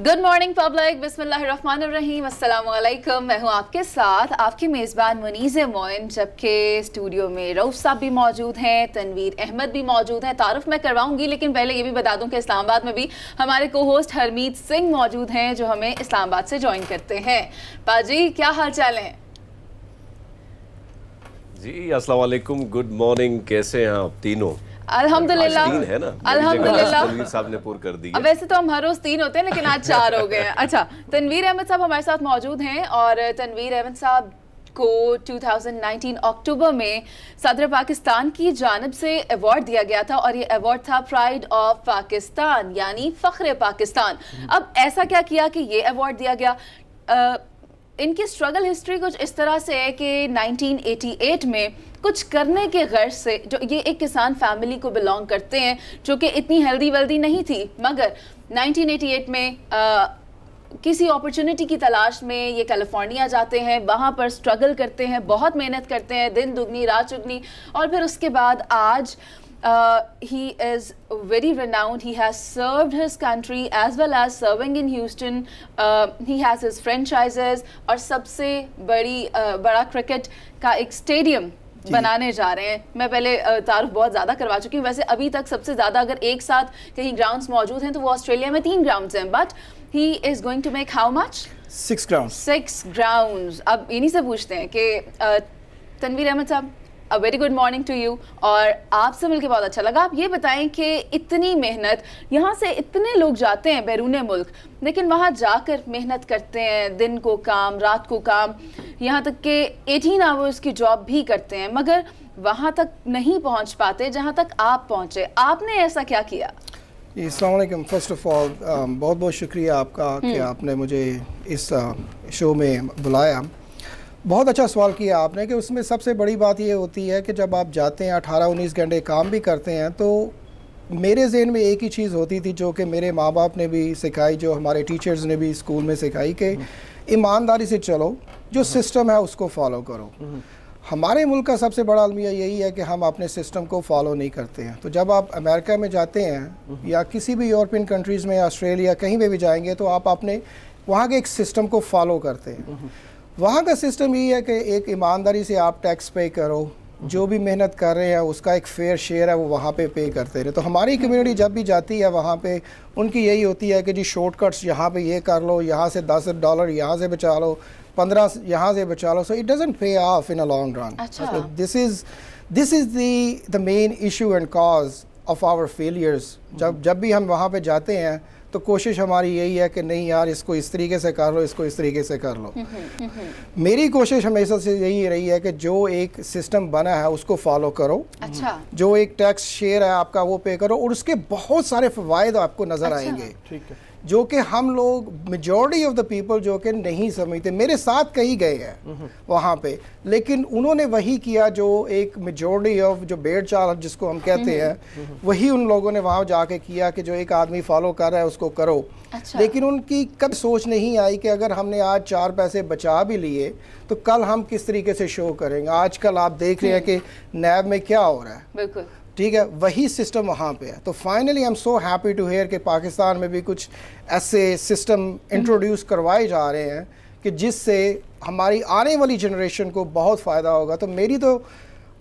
Good morning public, बिस्मिल्लाहिर्रहमानिर्रहीम, अस्सलाम वालेकुम। मैं हूँ आपके साथ आपकी मेज़बान मुनीज़ मोइन, जबकि स्टूडियो में रऊफ़ साहब भी मौजूद हैं, तनवीर अहमद भी मौजूद हैं। तारुफ मैं करवाऊंगी, लेकिन पहले ये भी बता दूं कि इस्लामाबाद में भी हमारे को होस्ट हरमीत सिंह मौजूद हैं, जो हमें इस्लामाबाद से ज्वाइन करते हैं। पाजी, क्या हाल चाल हैं? जी अस्सलाम वालेकुम, गुड मॉर्निंग, कैसे हैं आप तीनों? अल्हम्दुलिल्लाह, तीन है ना, अल्हम्दुलिल्लाह। तनवीर साहब ने पूर कर दिया। अब वैसे तो हम हर रोज 3 होते हैं, लेकिन आज 4 हो गए हैं। अच्छा, तनवीर अहमद साहब हमारे साथ मौजूद हैं, और तनवीर अहमद साहब को 2019 अक्टूबर में सदर पाकिस्तान की जानिब से अवार्ड दिया गया था, और ये अवार्ड था प्राइड ऑफ पाकिस्तान, यानी फ़ख्र पाकिस्तान। अब ऐसा क्या किया कि ये अवार्ड दिया गया? इनकी स्ट्रगल हिस्ट्री कुछ इस तरह से है कि 1988 में कुछ करने के गर्ज से, जो ये एक किसान फैमिली को बिलोंग करते हैं, जो कि इतनी हेल्दी वेल्दी नहीं थी, मगर 1988 में किसी अपॉर्चुनिटी की तलाश में ये कैलिफोर्निया जाते हैं, वहाँ पर स्ट्रगल करते हैं, बहुत मेहनत करते हैं, दिन दुगनी रात चुगनी, और फिर उसके बाद आज he is very renowned. He has served his country as well as serving in Houston. He has his franchises, और सबसे बड़ा क्रिकेट का एक स्टेडियम बनाने जा रहे हैं। मैं पहले तारुफ बहुत ज़्यादा करवा चुकी हूँ। वैसे अभी तक सबसे ज़्यादा अगर एक साथ कहीं ग्राउंड्स मौजूद हैं तो वो ऑस्ट्रेलिया में 3 ग्राउंड्स हैं, but he is going to make how much? 6 grounds. 6 grounds. अब इन्हीं से पूछते हैं कि तनवीर अहमद साहब, A very good morning to you, और आपसे मिलकर बहुत अच्छा लगा। आप ये बताएं कि इतनी मेहनत, यहाँ से इतने लोग जाते हैं बैरून मुल्क, लेकिन वहाँ जाकर मेहनत करते हैं, दिन को काम रात को काम, यहाँ तक कि 18 आवर्स की जॉब भी करते हैं, मगर वहाँ तक नहीं पहुँच पाते जहाँ तक आप पहुँचे। आपने ऐसा क्या किया? अस्सलाम वालेकुम। फर्स्ट ऑफ ऑल बहुत बहुत शुक्रिया आपका कि आपने मुझे इस शो में बुलाया। बहुत अच्छा सवाल किया आपने कि उसमें सबसे बड़ी बात ये होती है कि जब आप जाते हैं 18-19 घंटे काम भी करते हैं, तो मेरे ज़हन में एक ही चीज़ होती थी जो कि मेरे माँ बाप ने भी सिखाई, जो हमारे टीचर्स ने भी स्कूल में सिखाई, कि ईमानदारी से चलो, जो सिस्टम है उसको फॉलो करो। हमारे मुल्क का सबसे बड़ा अलमिया यही है कि हम अपने सिस्टम को फॉलो नहीं करते हैं। तो जब आप अमेरिका में जाते हैं या किसी भी यूरोपियन कंट्रीज़ में, ऑस्ट्रेलिया, कहीं पे भी जाएंगे, तो आप अपने वहाँ के एक सिस्टम को फॉलो करते हैं। वहाँ का सिस्टम यही है कि एक ईमानदारी से आप टैक्स पे करो, जो भी मेहनत कर रहे हैं उसका एक फेयर शेयर है वो वहाँ पे करते रहे। तो हमारी कम्युनिटी जब भी जाती है वहाँ पे, उनकी यही होती है कि जी शॉर्टकट्स यहाँ पे ये कर लो, यहाँ से $10 यहाँ से बचा लो, 15 यहाँ से बचा लो। So it doesn't pay off in a long run. This is the main issue and cause of our failures. जब भी हम वहाँ पे जाते हैं तो कोशिश हमारी यही है कि नहीं यार, इसको इस तरीके से कर लो, इसको इस तरीके से कर लो। मेरी कोशिश हमेशा से यही रही है कि जो एक सिस्टम बना है उसको फॉलो करो। अच्छा। जो एक टैक्स शेयर है आपका वो पे करो, और उसके बहुत सारे फ़वाइद आपको नज़र आएंगे। ठीक है। जो कि हम लोग मेजॉरिटी ऑफ द पीपल जो कि नहीं समझते। मेरे साथ कई गए हैं वहाँ पे, लेकिन उन्होंने वही किया जो एक मेजॉरिटी ऑफ जो भेड़ चाल जिसको हम कहते हैं, वही उन लोगों ने वहाँ जाके किया कि जो एक आदमी फॉलो कर रहा है उसको करो। अच्छा। लेकिन उनकी कभी सोच नहीं आई कि अगर हमने आज 4 पैसे बचा भी लिए तो कल हम किस तरीके से शो करेंगे। आजकल आप देख रहे हैं कि नैब में क्या हो रहा है। बिल्कुल ठीक है, वही सिस्टम वहाँ पे है। तो finally I am so happy to hear कि पाकिस्तान में भी कुछ ऐसे सिस्टम इंट्रोड्यूस करवाए जा रहे हैं कि जिससे हमारी आने वाली जनरेशन को बहुत फ़ायदा होगा। तो मेरी तो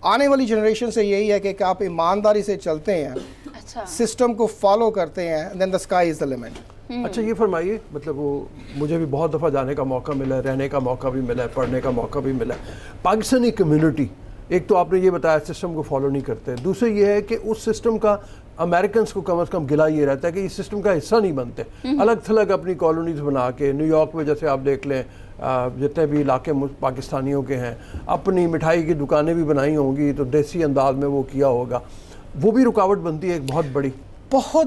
आने वाली जनरेशन से यही है कि आप ईमानदारी से चलते हैं, अच्छा, सिस्टम को फॉलो करते हैं, then the sky is the limit. अच्छा, ये फरमाइए, मतलब वो मुझे भी बहुत दफ़ा जाने का मौका मिला है, रहने का मौका भी मिला है, पढ़ने का मौका भी मिला है। पाकिस्तानी कम्युनिटी, एक तो आपने ये बताया सिस्टम को फॉलो नहीं करते, दूसरे ये है कि उस सिस्टम का अमेरिकन को कम से कम गिला ये रहता है कि इस सिस्टम का हिस्सा नहीं बनते। अलग थलग अपनी कॉलोनीज बना के, न्यूयॉर्क में जैसे आप देख लें, जितने भी इलाके पाकिस्तानियों के हैं, अपनी मिठाई की दुकानें भी बनाई होंगी, तो देसी अंदाज में वो किया होगा। वो भी रुकावट बनती है एक बहुत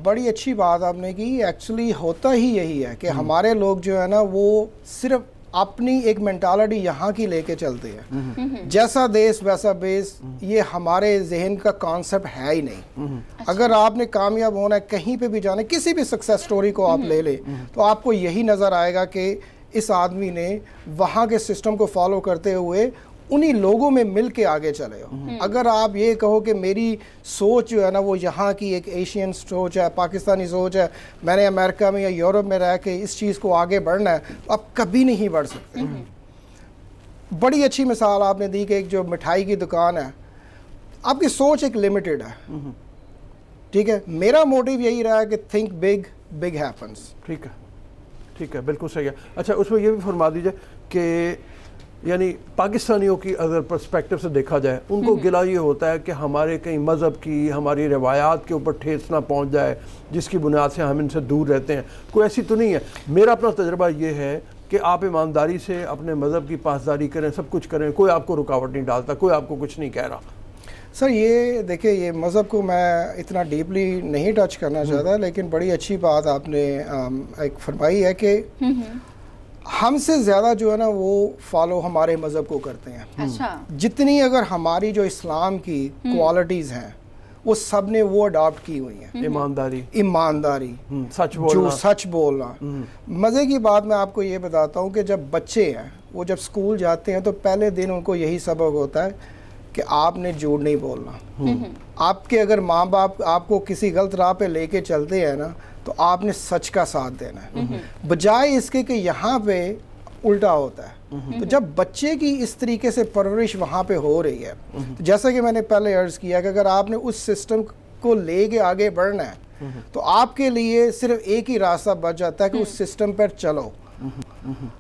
बड़ी अच्छी बात आपने की। एक्चुअली होता ही यही है कि हमारे लोग जो है ना, वो सिर्फ अपनी एक मेंटालिटी यहाँ की लेके चलते हैं, जैसा देश वैसा बेस। ये हमारे जहन का कॉन्सेप्ट है ही नहीं। अगर आपने कामयाब होना है, कहीं पे भी जाना है, किसी भी सक्सेस स्टोरी को आप ले लें, तो आपको यही नज़र आएगा कि इस आदमी ने वहाँ के सिस्टम को फॉलो करते हुए انہی لوگوں میں مل کے آگے چلے ہو. اگر آپ یہ کہو کہ میری سوچ جو ہے نا وہ یہاں کی ایک ایشین سوچ ہے, پاکستانی سوچ ہے, میں نے امریکہ میں یا یورپ میں رہ کے اس چیز کو آگے بڑھنا ہے, تو آپ کبھی نہیں بڑھ سکتے. بڑی اچھی مثال آپ نے دی کہ ایک جو مٹھائی کی دکان ہے, آپ کی سوچ ایک لمیٹڈ ہے, ٹھیک ہے. میرا موٹیو یہی رہا ہے کہ تھنک بگ, بگ ہیپنس. ٹھیک ہے, ٹھیک ہے, بالکل صحیح ہے. اچھا اس میں یہ بھی فرما دیجئے کہ یعنی پاکستانیوں کی اگر پرسپیکٹو سے دیکھا جائے, ان کو گلہ یہ ہوتا ہے کہ ہمارے کہیں مذہب کی, ہماری روایات کے اوپر ٹھیس نہ پہنچ جائے, جس کی بنیاد سے ہم ان سے دور رہتے ہیں. کوئی ایسی تو نہیں ہے. میرا اپنا تجربہ یہ ہے کہ آپ ایمانداری سے اپنے مذہب کی پاسداری کریں, سب کچھ کریں, کوئی آپ کو رکاوٹ نہیں ڈالتا, کوئی آپ کو کچھ نہیں کہہ رہا. سر یہ دیکھیں, یہ مذہب کو میں اتنا ڈیپلی نہیں ٹچ کرنا چاہتا, لیکن بڑی اچھی بات آپ نے ایک فرمائی ہے کہ ہم سے زیادہ جو ہے نا وہ فالو ہمارے مذہب کو کرتے ہیں. اچھا, جتنی اگر ہماری جو اسلام کی کوالٹیز ہیں وہ سب نے وہ اڈاپٹ کی ہوئی ہیں. ایمانداری, سچ بولنا. مزے کی بات میں آپ کو یہ بتاتا ہوں کہ جب بچے ہیں وہ جب اسکول جاتے ہیں تو پہلے دن ان کو یہی سبق ہوتا ہے کہ آپ نے جھوٹ نہیں بولنا. آپ کے اگر ماں باپ آپ کو کسی غلط راہ پہ لے کے چلتے ہیں نا تو آپ نے سچ کا ساتھ دینا ہے, بجائے اس کے کہ یہاں پہ الٹا ہوتا ہے. تو جب بچے کی اس طریقے سے پرورش وہاں پہ ہو رہی ہے, جیسا کہ میں نے پہلے عرض کیا کہ اگر آپ نے اس سسٹم کو لے کے آگے بڑھنا ہے تو آپ کے لیے صرف ایک ہی راستہ بچ جاتا ہے کہ اس سسٹم پر چلو.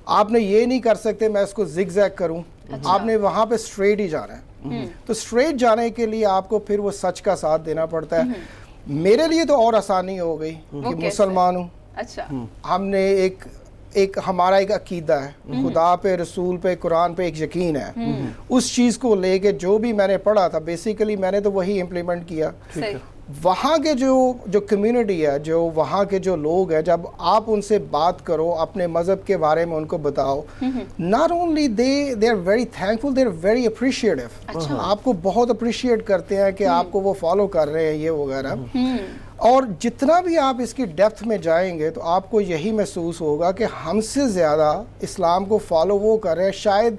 آپ نے یہ نہیں کر سکتے میں اس کو زگ زیگ کروں, آپ نے وہاں پہ اسٹریٹ ہی جانا ہے. تو اسٹریٹ جانے کے لیے آپ کو پھر وہ سچ کا ساتھ دینا پڑتا ہے. میرے لیے تو اور آسانی ہو گئی کہ مسلمان ہوں. اچھا, ہم نے ایک ہمارا ایک عقیدہ ہے, خدا پہ, رسول پہ, قرآن پہ ایک یقین ہے. اس چیز کو لے کے جو بھی میں نے پڑھا تھا بیسیکلی میں نے تو وہی امپلیمنٹ کیا. وہاں کے جو کمیونٹی ہے, جو وہاں کے جو لوگ ہیں, جب آپ ان سے بات کرو, اپنے مذہب کے بارے میں ان کو بتاؤ, not only they are very thankful, they are very appreciative. آپ کو بہت اپریشیٹ کرتے ہیں کہ آپ کو وہ فالو کر رہے ہیں یہ وغیرہ. اور جتنا بھی آپ اس کی ڈیپتھ میں جائیں گے تو آپ کو یہی محسوس ہوگا کہ ہم سے زیادہ اسلام کو فالو وہ کر رہے ہیں, شاید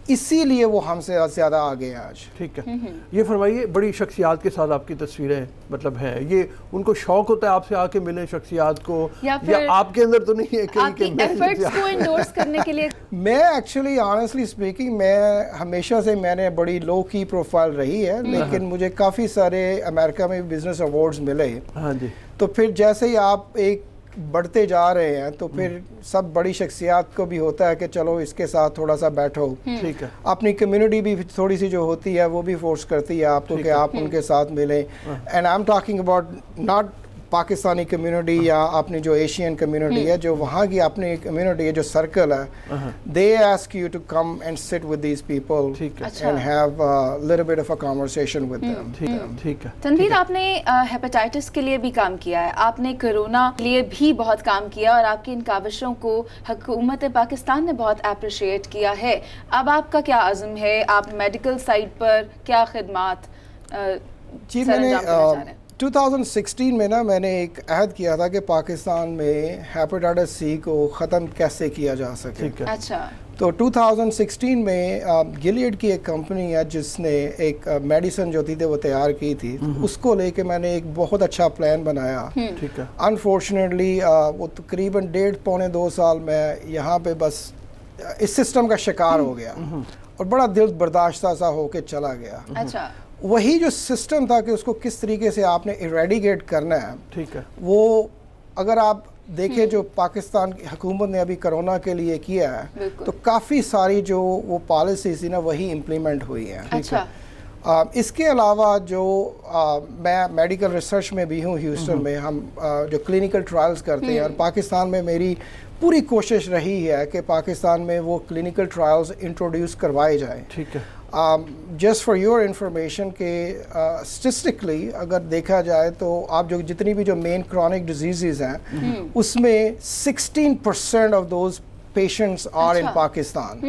اسی لیے وہ ہم سے زیادہ آگے ہیں آج. ٹھیک ہے, یہ فرمائیے بڑی شخصیات کے ساتھ آپ کی تصویریں مطلب ہیں, یہ ان کو شوق ہوتا ہے آپ سے آ کے ملیں شخصیات کو, یا آپ کے اندر تو نہیں ہے کہ ایفرٹس کو انڈورس کرنے کے لیے؟ میں ایکچولی آنیسٹلی اسپیکنگ میں ہمیشہ سے میں نے بڑی لو کی پروفائل رہی ہے, لیکن مجھے کافی سارے امریکہ میں بزنس ایوارڈز ملے. ہاں جی. تو پھر جیسے ہی آپ ایک بڑھتے جا رہے ہیں تو پھر سب بڑی شخصیات کو بھی ہوتا ہے کہ چلو اس کے ساتھ تھوڑا سا بیٹھو. ٹھیک ہے. اپنی کمیونٹی بھی تھوڑی سی جو ہوتی ہے وہ بھی فورس کرتی ہے آپ کو کہ آپ ان کے ساتھ ملیں. And I am talking about not Pakistani community یا اپنی جو ایشین کمیونٹی ہے, جو وہاں کی اپنی کمیونٹی ہے, جو سرکل ہے, they ask you to come and sit with these people and have little bit of a conversation with them. ٹھیک ہے. تنویر, آپ نے ہیپاٹائٹس کے لیے بھی کام کیا ہے, آپ نے کرونا کے لیے بھی بہت کام کیا, اور آپ کی ان کاوشوں کو حکومت پاکستان نے بہت اپریشیٹ کیا ہے. اب آپ کا کیا عزم ہے, آپ میڈیکل سائٹ پر کیا خدمات جی میں نے 2016 میں نا میں نے ایک عہد کیا تھا کہ پاکستان میں ہیپاٹائٹس سی کو ختم کیسے کیا جا سکے. اچھا. تو 2016 میں گلیڈ کی ایک کمپنی ہے جس نے ایک میڈیسن جو تھی وہ تیار کی تھی, اس کو لے کے میں نے ایک بہت اچھا پلان بنایا. انفارچونیٹلی وہ تقریباً 1.5-2 سال میں یہاں پہ بس اس سسٹم کا شکار ہو گیا اور بڑا دل برداشتہ سا ہو کے چلا گیا. اچھا. وہی جو سسٹم تھا کہ اس کو کس طریقے سے آپ نے ایریڈیکیٹ کرنا ہے, ٹھیک ہے, وہ اگر آپ دیکھیں جو پاکستان کی حکومت نے ابھی کرونا کے لیے کیا ہے تو کافی ساری جو وہ پالیسیز تھی نا وہی امپلیمنٹ ہوئی ہیں. اچھا. اس کے علاوہ جو میں میڈیکل ریسرچ میں بھی ہوں ہیوسٹن میں, ہم جو کلینکل ٹرائلز کرتے ہیں, اور پاکستان میں میری پوری کوشش رہی ہے کہ پاکستان میں وہ کلینکل ٹرائلز انٹروڈیوس کروائے جائیں. ٹھیک ہے. جسٹ فار یور انفارمیشن کہ اسٹیٹسٹکلی اگر دیکھا جائے تو آپ جو جتنی بھی جو مین کرونک ڈیزیزز ہیں اس میں 16% of those patients are in Pakistan,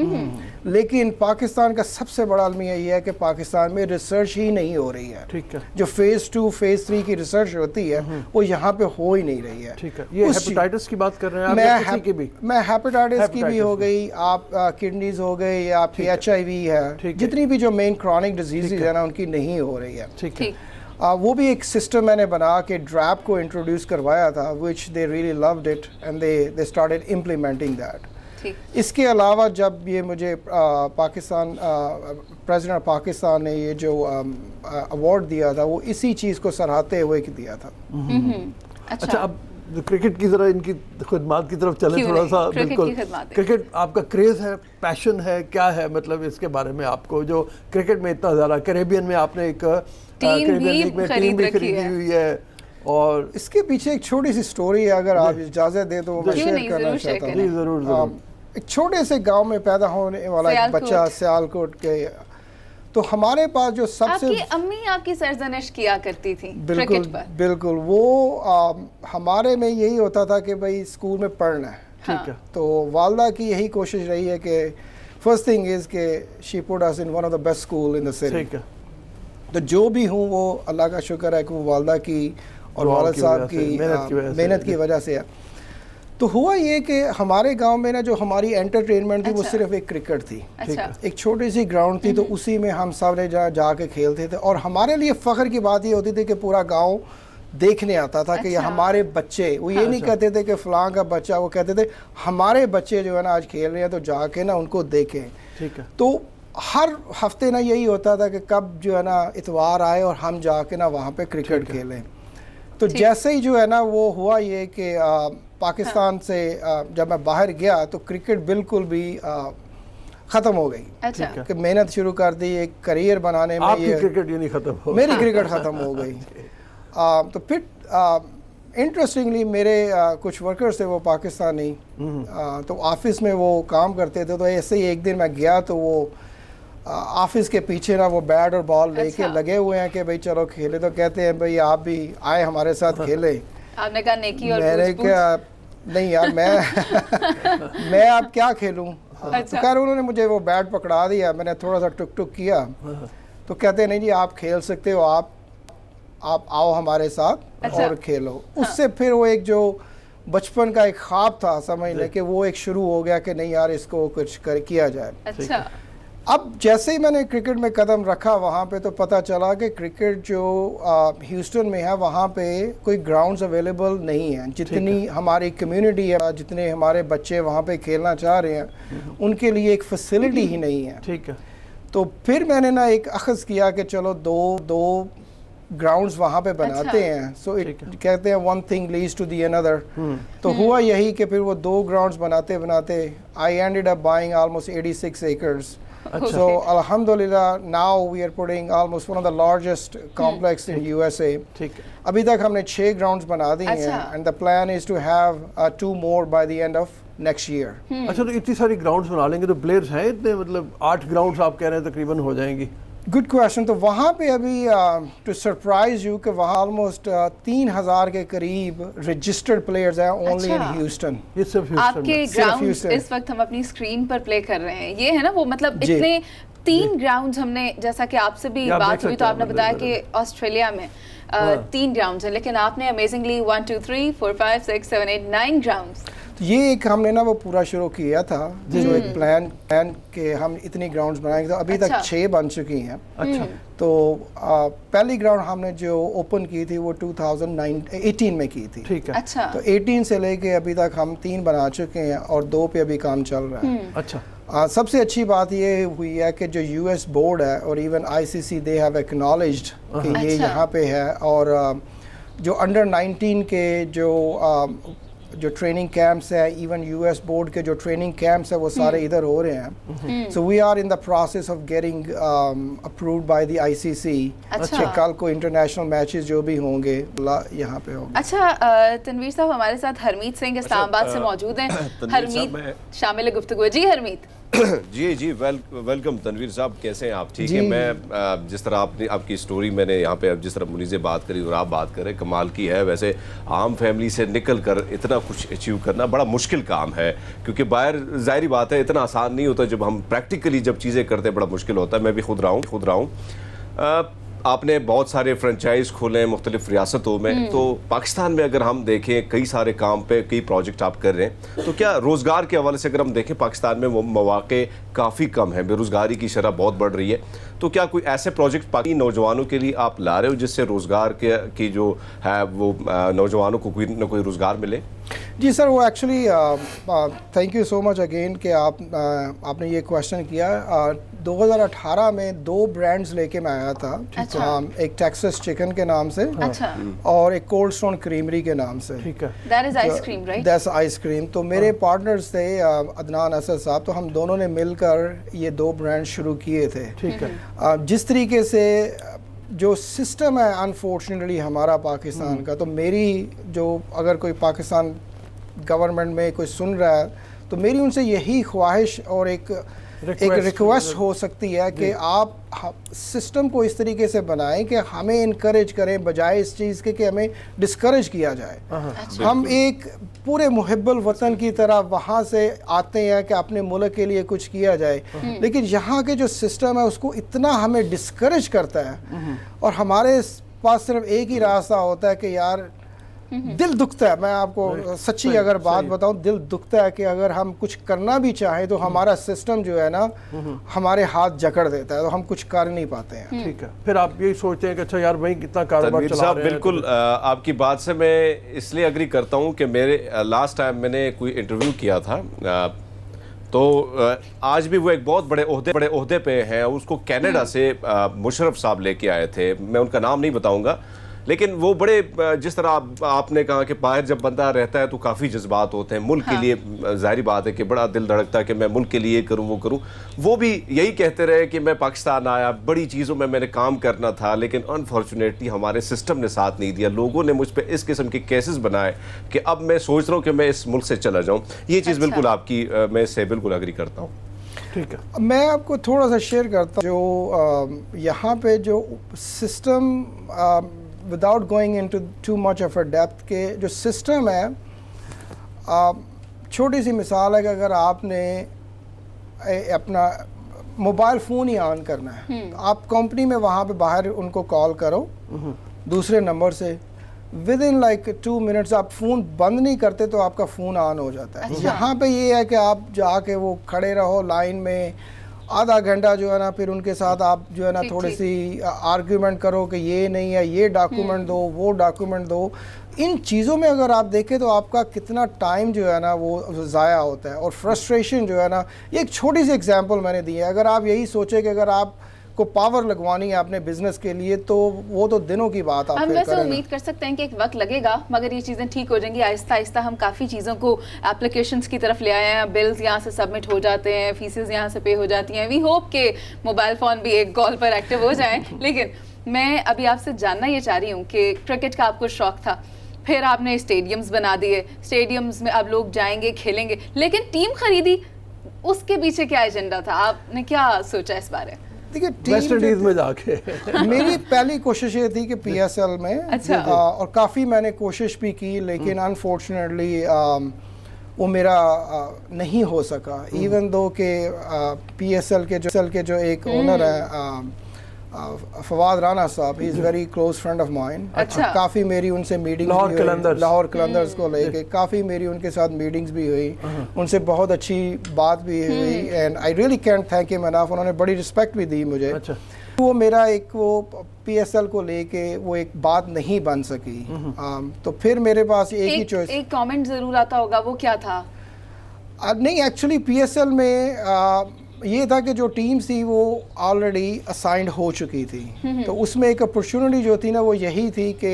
लेकिन पाकिस्तान का सबसे बड़ा अलमिया ये है कि पाकिस्तान में रिसर्च ही नहीं हो रही है। ठीक है। जो फेज़ 2 फेज़ 3 की रिसर्च होती है वो यहाँ पे हो ही नहीं रही है। ठीक है। ये हेपेटाइटिस की बात कर रहे हैं आप? मैं हेपेटाइटिस की भी हो गई, आप किडनीज हो गई, या आपकी HIV है, जितनी भी जो मेन क्रॉनिक डिजीज़ है ना उनकी नहीं हो रही है। ठीक है। वो भी एक सिस्टम मैंने बना के ड्रैप को इंट्रोड्यूस करवाया था, which they really loved it and they started implementing that. इसके अलावा जब ये मुझे पाकिस्तान प्रेसिडेंट ऑफ पाकिस्तान ने ये जो अवार्ड दिया था वो इसी चीज़ को सराहते हुए दिया था। अच्छा, अब क्रिकेट की ज़रा इनकी खिदमत की तरफ चले थोड़ा सा। बिल्कुल, क्रिकेट आपका क्रेज़ है, पैशन है, क्या है मतलब इसके बारे में आपको, जो क्रिकेट में इतना ज़्यादा, कैरेबियन में आपने एक कैरेबियन लीग में टीम भी खरीदी हुई है, और इसके पीछे एक छोटी सी स्टोरी है, अगर आप इजाज़त दें तो मैं शेयर करना चाहता हूँ। जी ज़रूर। एक छोटे से गांव में पैदा होने वाला एक बच्चा सियालकोट के, तो हमारे पास जो सबसे आपकी अम्मी आपकी सरजनिश किया करती थी क्रिकेट पर। बिल्कुल वो हमारे में यही होता था कि भाई स्कूल में पढ़ना है। ठीक है। तो वालदा की यही कोशिश रही है कि फर्स्ट थिंग इज़ के she put us in one of the best school in the city. ठीक है। तो जो भी हूँ वो अल्लाह का शुक्र है कि वो वालदा की और वालिद साहब की मेहनत की वजह से है। तो हुआ ये कि हमारे गांव में ना जो हमारी एंटरटेनमेंट थी वो सिर्फ एक क्रिकेट थी। एक छोटी सी ग्राउंड थी, तो उसी में हम सब ने जाके खेलते थे, और हमारे लिए फ़ख्र की बात ये होती थी कि पूरा गांव देखने आता था कि ये हमारे बच्चे, वो ये नहीं कहते थे कि फ़लाँ का बच्चा, वो कहते थे हमारे बच्चे जो है ना आज खेल रहे हैं, तो जाके ना उनको देखें। ठीक है। तो हर हफ्ते ना यही होता था कि कब जो है ना इतवार आए और हम जाके ना वहाँ पे क्रिकेट खेलें। तो जैसे ही जो है ना वो हुआ ये कि पाकिस्तान से जब मैं बाहर गया तो क्रिकेट बिल्कुल भी ख़त्म हो गई। अच्छा। कि मेहनत शुरू कर दी एक करियर बनाने में। आपकी क्रिकेट ये नहीं ख़त्म हो, मेरी क्रिकेट ख़त्म हो गई। तो फिर इंटरेस्टिंगली मेरे कुछ वर्कर्स थे वो पाकिस्तानी, तो ऑफिस में वो काम करते थे। तो ऐसे ही एक दिन मैं गया तो वो ऑफिस के पीछे ना वो बैट और बॉल लेके लगे हुए हैं कि भाई चलो खेले। तो कहते हैं भाई आप भी आए हमारे साथ खेले। आपने कहा नेकी और मैंने क्या नहीं यार मैं अब क्या खेलूं। तो खैर उन्होंने मुझे वो बैट पकड़ा दिया, मैंने थोड़ा सा टुक टुक किया, तो कहते हैं नहीं जी आप खेल सकते हो, आप आओ हमारे साथ और खेलो। उससे फिर वो एक जो बचपन का एक ख्वाब था समझ लें कि वो एक शुरू हो गया कि नहीं यार इसको कुछ किया जाए। अच्छा। अब जैसे ही मैंने क्रिकेट में कदम रखा वहाँ पे तो पता चला कि क्रिकेट जो ह्यूस्टन में है वहाँ पे कोई ग्राउंड्स अवेलेबल नहीं है। जितनी हमारी कम्युनिटी है, जितने हमारे बच्चे वहाँ पे खेलना चाह रहे हैं, उनके लिए एक फैसिलिटी ही नहीं है। ठीक है। तो फिर मैंने ना एक अख़ज़ किया कि चलो दो ग्राउंड्स वहाँ पे बनाते हैं। सो कहते हैं one thing leads to the another. तो हुआ यही कि फिर वो 2 ग्राउंड्स बनाते बनाते I ended up buying almost 86 acres. So alhamdulillah now we are putting almost one of the largest complex in USA. ठीक है। अभी तक हमने 6 ग्राउंड्स बना दिए हैं and the plan is to have 2 more by the end of next year. अच्छा, तो इतनी सारी ग्राउंड्स बना लेंगे तो प्लेयर्स हैं इतने, मतलब 8 ग्राउंड्स आप कह रहे हैं तकरीबन हो जाएंगी? Good question. तो वहाँ पे अभी टू सरप्राइज यू कि वहाँ ऑलमोस्ट 3000 के करीब रजिस्टर्ड प्लेयर्स हैं ओनली इन ह्यूस्टन। ये सिर्फ ह्यूस्टन आपके ग्राउंड्स इस वक्त हम अपनी स्क्रीन पर प्ले कर रहे हैं, ये है ना वो, मतलब इतने 3 ग्राउंड्स हमने, जैसा कि आपसे भी बात हुई तो आपने बताया कि ऑस्ट्रेलिया में 3 ग्राउंड्स हैं, लेकिन आपने अमेजिंगली 1 2 3 4 5 6 7 8 9 ग्राउंड्स। तो ये एक हमने ना वो पूरा शुरू किया था जो एक प्लान के हम इतनी ग्राउंड्स बनाएंगे। तो अभी तक 6 बन चुकी हैं। अच्छा। तो पहली ग्राउंड हमने जो ओपन की थी वो 2018 में की थी। ठीक है। अच्छा। तो 18 से लेके अभी तक हम 3 बना चुके हैं और 2 पे अभी काम चल रहा है। अच्छा। सबसे अच्छी बात ये हुई है कि जो यूएस बोर्ड है और even ICC they have acknowledged कि ये यहाँ पे है, और जो अंडर 19 के जो ट्रेनिंग कैंप्स है, इवन यूएस बोर्ड के जो ट्रेनिंग कैंप्स है वो सारे इधर हो रहे हैं। So we are in the process of getting approved by the ICC कि कल को इंटरनेशनल मैचेस जो भी होंगे यहाँ पे होंगे। अच्छा, तनवीर साहब हमारे साथ हरमीत सिंह इस्लामाबाद से मौजूद हैं। हरमीत शामिल है गुफ्तगू। जी हरमीत। जी जी वेलकम तनवीर साहब, कैसे हैं आप? ठीक है। जी। मैं जिस तरह आपकी स्टोरी मैंने यहाँ पे जिस तरह मुनीज़ बात करी और आप बात करें, कमाल की है। वैसे आम फैमिली से निकल कर इतना कुछ अचीव करना बड़ा मुश्किल काम है, क्योंकि बाहर ज़ाहिर बात है इतना आसान नहीं होता। जब हम प्रैक्टिकली जब चीज़ें करते हैं बड़ा मुश्किल होता है। मैं भी खुद रहा हूँ। आपने बहुत सारे फ्रेंचाइज खोले हैं मुख्तलिफ रियासतों में, तो पाकिस्तान में अगर हम देखें कई सारे काम पे कई प्रोजेक्ट आप कर रहे हैं, तो क्या रोज़गार के हवाले से अगर हम देखें पाकिस्तान में वो मौक़े काफ़ी कम है, बेरोज़गारी की शरह बहुत बढ़ रही है, तो क्या कोई ऐसे प्रोजेक्ट पाकिस्तानी नौजवानों के लिए आप ला रहे हो जिससे रोज़गार की जो है वो नौजवानों को कोई ना कोई रोज़गार मिले? जी सर, वो actually thank you so much again कि आपने ये क्वेश्चन किया। 2018 में 2 ब्रांड्स लेके मैं आया था। अच्छा। एक टेक्सास चिकन के नाम से अच्छा, और एक कोल्ड स्टोन क्रीमरी के नाम से। ठीक है। That is ice cream right? That's ice cream. तो मेरे पार्टनर्स थे अदनान असद साहब, तो हम दोनों ने मिलकर ये 2 ब्रांड शुरू किए थे। ठीक है। जिस तरीके से जो सिस्टम है अनफॉर्चुनेटली हमारा पाकिस्तान का, तो मेरी जो अगर कोई पाकिस्तान गवर्नमेंट में कोई सुन रहा है, तो मेरी उनसे यही ख्वाहिश और एक रिक्वेस्ट हो सकती है कि आप सिस्टम को इस तरीके से बनाएं कि हमें इनकरेज करें, बजाय इस चीज़ के कि हमें डिस्करेज किया जाए। हम एक पूरे मुहिब्बुल वतन की तरह वहाँ से आते हैं कि अपने मुल्क के लिए कुछ किया जाए, लेकिन यहाँ के जो सिस्टम है उसको इतना हमें डिस्करेज करता है, और हमारे पास सिर्फ एक ही रास्ता होता है कि यार दिल दुखता है। मैं आपको सच्ची अगर बात बताऊं, दिल दुखता है कि अगर हम कुछ करना भी चाहें तो हमारा सिस्टम जो है ना हमारे हाथ जकड़ देता है, तो हम कुछ कर नहीं पाते हैं। ठीक है। फिर आप यही सोचते हैं कि अच्छा यार भाई कितना कारोबार तनवीर चला साहब, रहे हैं। बिल्कुल आपकी बात से मैं इसलिए एग्री करता हूँ कि मेरे लास्ट टाइम मैंने कोई इंटरव्यू किया था, तो आज भी वो एक बहुत बड़े ओहदे पे हैं, उसको कनाडा से मुशर्रफ साहब लेके आए थे। मैं उनका नाम नहीं बताऊंगा, लेकिन वो बड़े जिस तरह आपने कहा कि बाहर जब बंदा रहता है तो काफ़ी जज्बात होते हैं मुल्क के लिए। ज़ाहिर बात है कि बड़ा दिल धड़कता है कि मैं मुल्क के लिए करूँ वो करूँ। वो भी यही कहते रहे कि मैं पाकिस्तान आया, बड़ी चीज़ों में मैंने काम करना था, लेकिन अनफॉर्चुनेटली हमारे सिस्टम ने साथ नहीं दिया। लोगों ने मुझ पर इस किस्म के केसेस बनाए कि अब मैं सोच रहा हूँ कि मैं इस मुल्क से चला जाऊँ। ये चीज़ बिल्कुल आपकी मैं इससे बिल्कुल एग्री करता हूँ। ठीक है। मैं आपको थोड़ा सा शेयर करता हूँ जो यहाँ पे जो system, without going into too much of a depth, के जो सिस्टम है, छोटी सी मिसाल है कि अगर आपने अपना मोबाइल फ़ोन ही ऑन करना है, तो आप कंपनी में वहाँ पे बाहर उनको कॉल करो दूसरे नंबर से, विद इन लाइक 2 मिनट्स आप फ़ोन बंद नहीं करते तो आपका फ़ोन ऑन हो जाता है। यहाँ पे ये है कि आप जाके वो खड़े रहो लाइन में आधा घंटा जो है ना, फिर उनके साथ आप जो है ना थोड़ी सी आर्ग्यूमेंट करो कि ये नहीं है, ये डॉक्यूमेंट दो, वो डॉक्यूमेंट दो। इन चीज़ों में अगर आप देखें तो आपका कितना टाइम जो है ना वो ज़ाया होता है, और फ्रस्ट्रेशन जो है ना, ये एक छोटी सी एग्जांपल मैंने दी है। अगर आप यही सोचे कि अगर आप को पावर लगवानी है अपने बिजनेस के लिए, तो वो तो दिनों की बात आप हम फिर वैसे करें ना। उम्मीद कर सकते हैं कि एक वक्त लगेगा, मगर ये चीज़ें ठीक हो जाएंगी आहिस्ता आहिस्ता। हम काफ़ी चीज़ों को एप्लीकेशंस की तरफ ले आए हैं, बिल्स यहाँ से सबमिट हो जाते हैं, फीसेस यहाँ से पे हो जाती हैं। वी होप कि मोबाइल फ़ोन भी एक कॉल पर एक्टिव हो जाएं। लेकिन मैं अभी आपसे जानना ये चाह रही हूँ कि क्रिकेट का आपको शौक था, फिर आपने स्टेडियम्स बना दिए, स्टेडियम्स में अब लोग जाएंगे खेलेंगे, लेकिन टीम खरीदी, उसके पीछे क्या एजेंडा था? आपने क्या सोचा इस बारे? देखिए, वेस्ट टीम इंडीज में जाके मेरी पहली कोशिश ये थी कि पीएसएल में, अच्छा। और काफ़ी मैंने कोशिश भी की, लेकिन अनफॉर्चुनेटली वो मेरा नहीं हो सका। इवन दो के पीएसएल के जो एक ओनर है फवाद राना साहब, he is very close friend of mine. अच्छा। काफ़ी मेरी उनसे मीटिंग लाहौर कलंदर्स को लेके काफ़ी मेरी उनके साथ मीटिंग्स भी हुई, उनसे बहुत अच्छी बात भी हुई, and I really can't thank him enough. उन्होंने बड़ी रिस्पेक्ट भी दी मुझे। अच्छा। वो मेरा एक वो पीएसएल को लेके वो एक बात नहीं बन सकी। तो फिर मेरे पास एक ही चॉइस, एक कमेंट ज़रूर आता होगा, वो क्या था? नहीं, एक्चुअली पीएसएल में ये था कि जो टीम थी वो ऑलरेडी असाइंड हो चुकी थी, तो उसमें एक अपॉर्चुनिटी जो थी ना वो यही थी कि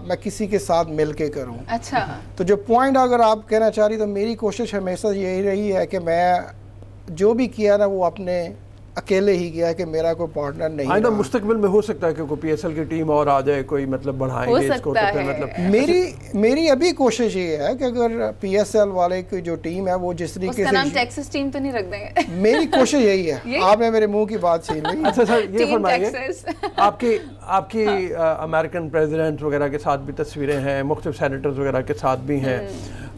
मैं किसी के साथ मिल के करूँ। अच्छा। तो जो पॉइंट अगर आप कहना चाह रही, तो मेरी कोशिश हमेशा यही रही है कि मैं जो भी किया ना वो अपने अकेले ही किया कि मेरा कोई पार्टनर नहीं आइंदा रहा। मुस्तकबिल में हो सकता है कि कोई PSL की टीम और आ जाए, कोई मतलब बढ़ाएंगे इसको, तो फिर मतलब मेरी अभी कोशिश ये है कि अगर PSL वाले की जो टीम है वो जिस तरीके उसका नाम से, टेक्सास टीम तो नहीं रख देंगे? मेरी कोशिश यही है। आपने मेरे मुंह की बात छीन ली। अच्छा सर, ये टीम फरमाइए, टेक्सास। आपकी अमेरिकन प्रेसिडेंट वगैरह के साथ भी तस्वीरें हैं, मुख्तलिफ सेनेटर्स वगैरह के साथ भी हैं।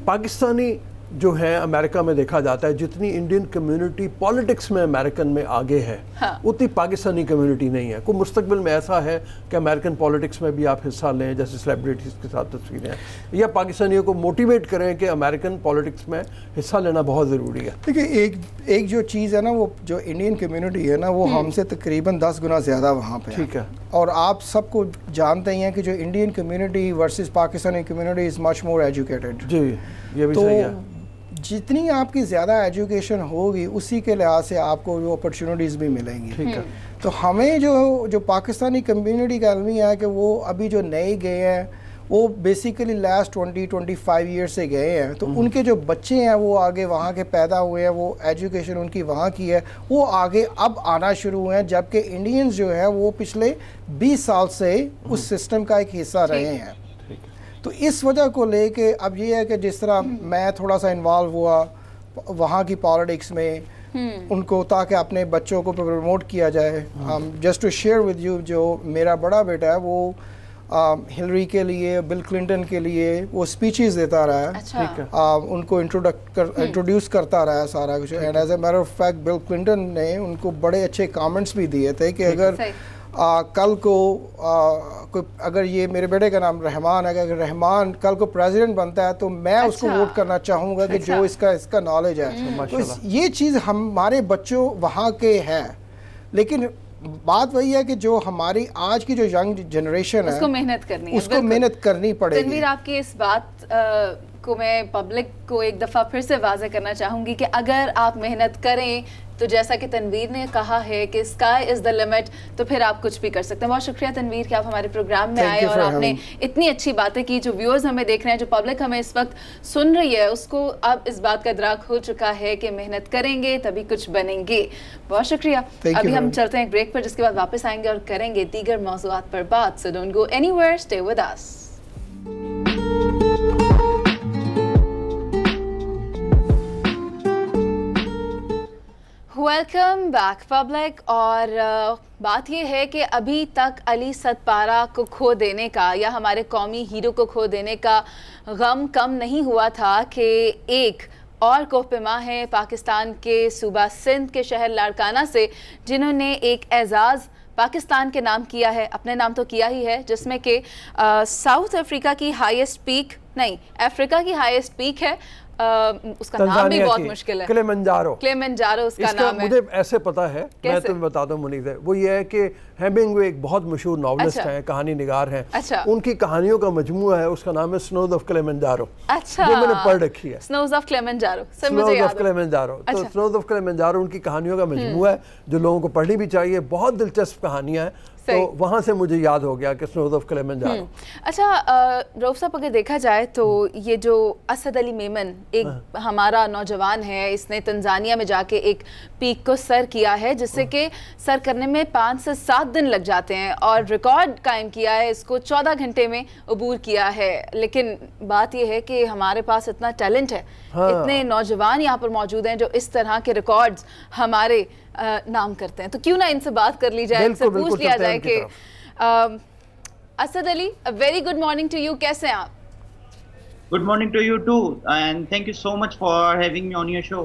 पाकिस्तानी जो है अमेरिका में देखा जाता है जितनी इंडियन कम्युनिटी पॉलिटिक्स में अमेरिकन में आगे है, उतनी पाकिस्तानी कम्युनिटी नहीं है। कोई मुस्तकबिल में ऐसा है कि अमेरिकन पॉलिटिक्स में भी आप हिस्सा लें, जैसे सेलिब्रिटीज़ के साथ तस्वीरें हैं, या पाकिस्तानियों को मोटिवेट करें कि अमेरिकन पॉलिटिक्स में हिस्सा लेना बहुत ज़रूरी है? देखिए, एक जो चीज़ है ना, वो जो इंडियन कम्युनिटी है ना, वो हमसे तकरीबन 10 गुना ज़्यादा वहाँ पे है। ठीक है। और आप सबको जानते ही हैं कि जो Indian community versus Pakistani community is much more educated. जी, ये भी तो सही है। जितनी आपकी ज़्यादा एजुकेशन होगी उसी के लिहाज से आपको वो अपॉर्चुनिटीज़ भी मिलेंगी। ठीक है। तो हमें जो पाकिस्तानी कम्युनिटी का अलमी है कि वो अभी जो नए गए हैं वो बेसिकली लास्ट 20-25 ईयर्स से गए हैं, तो उनके जो बच्चे हैं वो आगे वहाँ के पैदा हुए हैं, वो एजुकेशन उनकी वहाँ की है, वो आगे अब आना शुरू हुए हैं, जबकि इंडियंस जो है वो पिछले 20 साल से उस सिस्टम का एक हिस्सा रहे हैं। तो इस वजह को लेके अब ये है कि जिस तरह मैं थोड़ा सा इन्वॉल्व हुआ वहाँ की पॉलिटिक्स में उनको, ताकि अपने बच्चों को प्रमोट किया जाए। Just to share with you, जो मेरा बड़ा बेटा है वो हिलरी के लिए, बिल क्लिंटन के लिए वो स्पीचेस देता रहा है। अच्छा। ठीक है। उनको इंट्रोड्यूस करता रहा है सारा कुछ। And as a matter of fact Bill Clinton ने उनको बड़े अच्छे कमेंट्स भी दिए थे कि अगर कल को अगर ये मेरे बेटे का नाम रहमान है, अगर रहमान कल को प्रेसिडेंट बनता है तो मैं उसको वोट करना चाहूँगा कि जो इसका नॉलेज है। तो ये चीज़ हमारे बच्चों वहाँ के हैं, लेकिन बात वही है कि जो हमारी आज की जो यंग जनरेशन है उसको मेहनत करनी है, उसको मेहनत करनी पड़ेगी। तनवीर, आपकी इस बात को मैं पब्लिक को एक दफ़ा फिर से वाज़ेह करना चाहूँगी कि अगर आप मेहनत करें तो जैसा कि तनवीर ने कहा है कि स्काई इज़ द लिमिट, तो फिर आप कुछ भी कर सकते हैं। बहुत शुक्रिया तनवीर कि आप हमारे प्रोग्राम में आए और आपने इतनी अच्छी बातें की। जो व्यूअर्स हमें देख रहे हैं, जो पब्लिक हमें इस वक्त सुन रही है, उसको अब इस बात का इदराक हो चुका है कि मेहनत करेंगे तभी कुछ बनेंगे। बहुत शुक्रिया। अभी हम चलते हैं एक ब्रेक पर, जिसके बाद वापस आएंगे और करेंगे दीगर मौज़ूआत पर बात। So don't go anywhere, stay with us. Welcome back public. और बात यह है कि अभी तक अली सतपारा को खो देने का या हमारे कौमी हीरो को खो देने का गम कम नहीं हुआ था कि एक और कोहपेमा है पाकिस्तान के सूबा सिंध के शहर लाड़काना से, जिन्होंने एक एजाज़ पाकिस्तान के नाम किया है, अपने नाम तो किया ही है, जिसमें कि साउथ अफ्रीका की हाईएस्ट पीक नहीं, अफ्रीका की हाईएस्ट पीक है। उसका नाम भी बहुत मुश्किल है, किलिमंजारो उसका नाम है। मुझे ऐसे पता है, मैं तुम्हें बता दूं मुनीज़, वो ये है कि हेमिंगवे एक बहुत मशहूर नॉवलिस्ट हैं, कहानी निगार हैं। अच्छा। उनकी कहानियों का मजमूआ है, उसका नाम है स्नोज ऑफ किलिमंजारो। अच्छा। जो मैंने पढ़ रखी है, snows of Kilimanjaro. Snows of Kilimanjaro. तो स्नोज ऑफ किलिमंजारो उनकी कहानियों का मजमूआ है जो लोगों को पढ़नी भी चाहिए। बहुत दिलचस्प कहानियां हैं, तो वहाँ से मुझे याद हो गया कि स्नोज ऑफ किलिमंजारो। अच्छा रऊफ साहब, अगर देखा जाए तो ये जो असद अली मेमन एक हमारा नौजवान है, इसने तंजानिया में जाके एक पीक को सर किया है, जिससे कि सर करने में 5 से 7 दिन लग जाते हैं, और रिकॉर्ड कायम किया है, इसको 14 घंटे में अबूर किया है। लेकिन बात यह है कि हमारे पास इतना टैलेंट है, इतने नौजवान यहाँ पर मौजूद हैं जो इस तरह के रिकॉर्ड्स हमारे नाम करते हैं। तो क्यों ना इनसे बात कर ली जाए, इनसे पूछ लिया जाए कि Asad Ali, a very good morning to you, कैसे हैं आप? Good morning to you too, and thank you so much for having me on your show.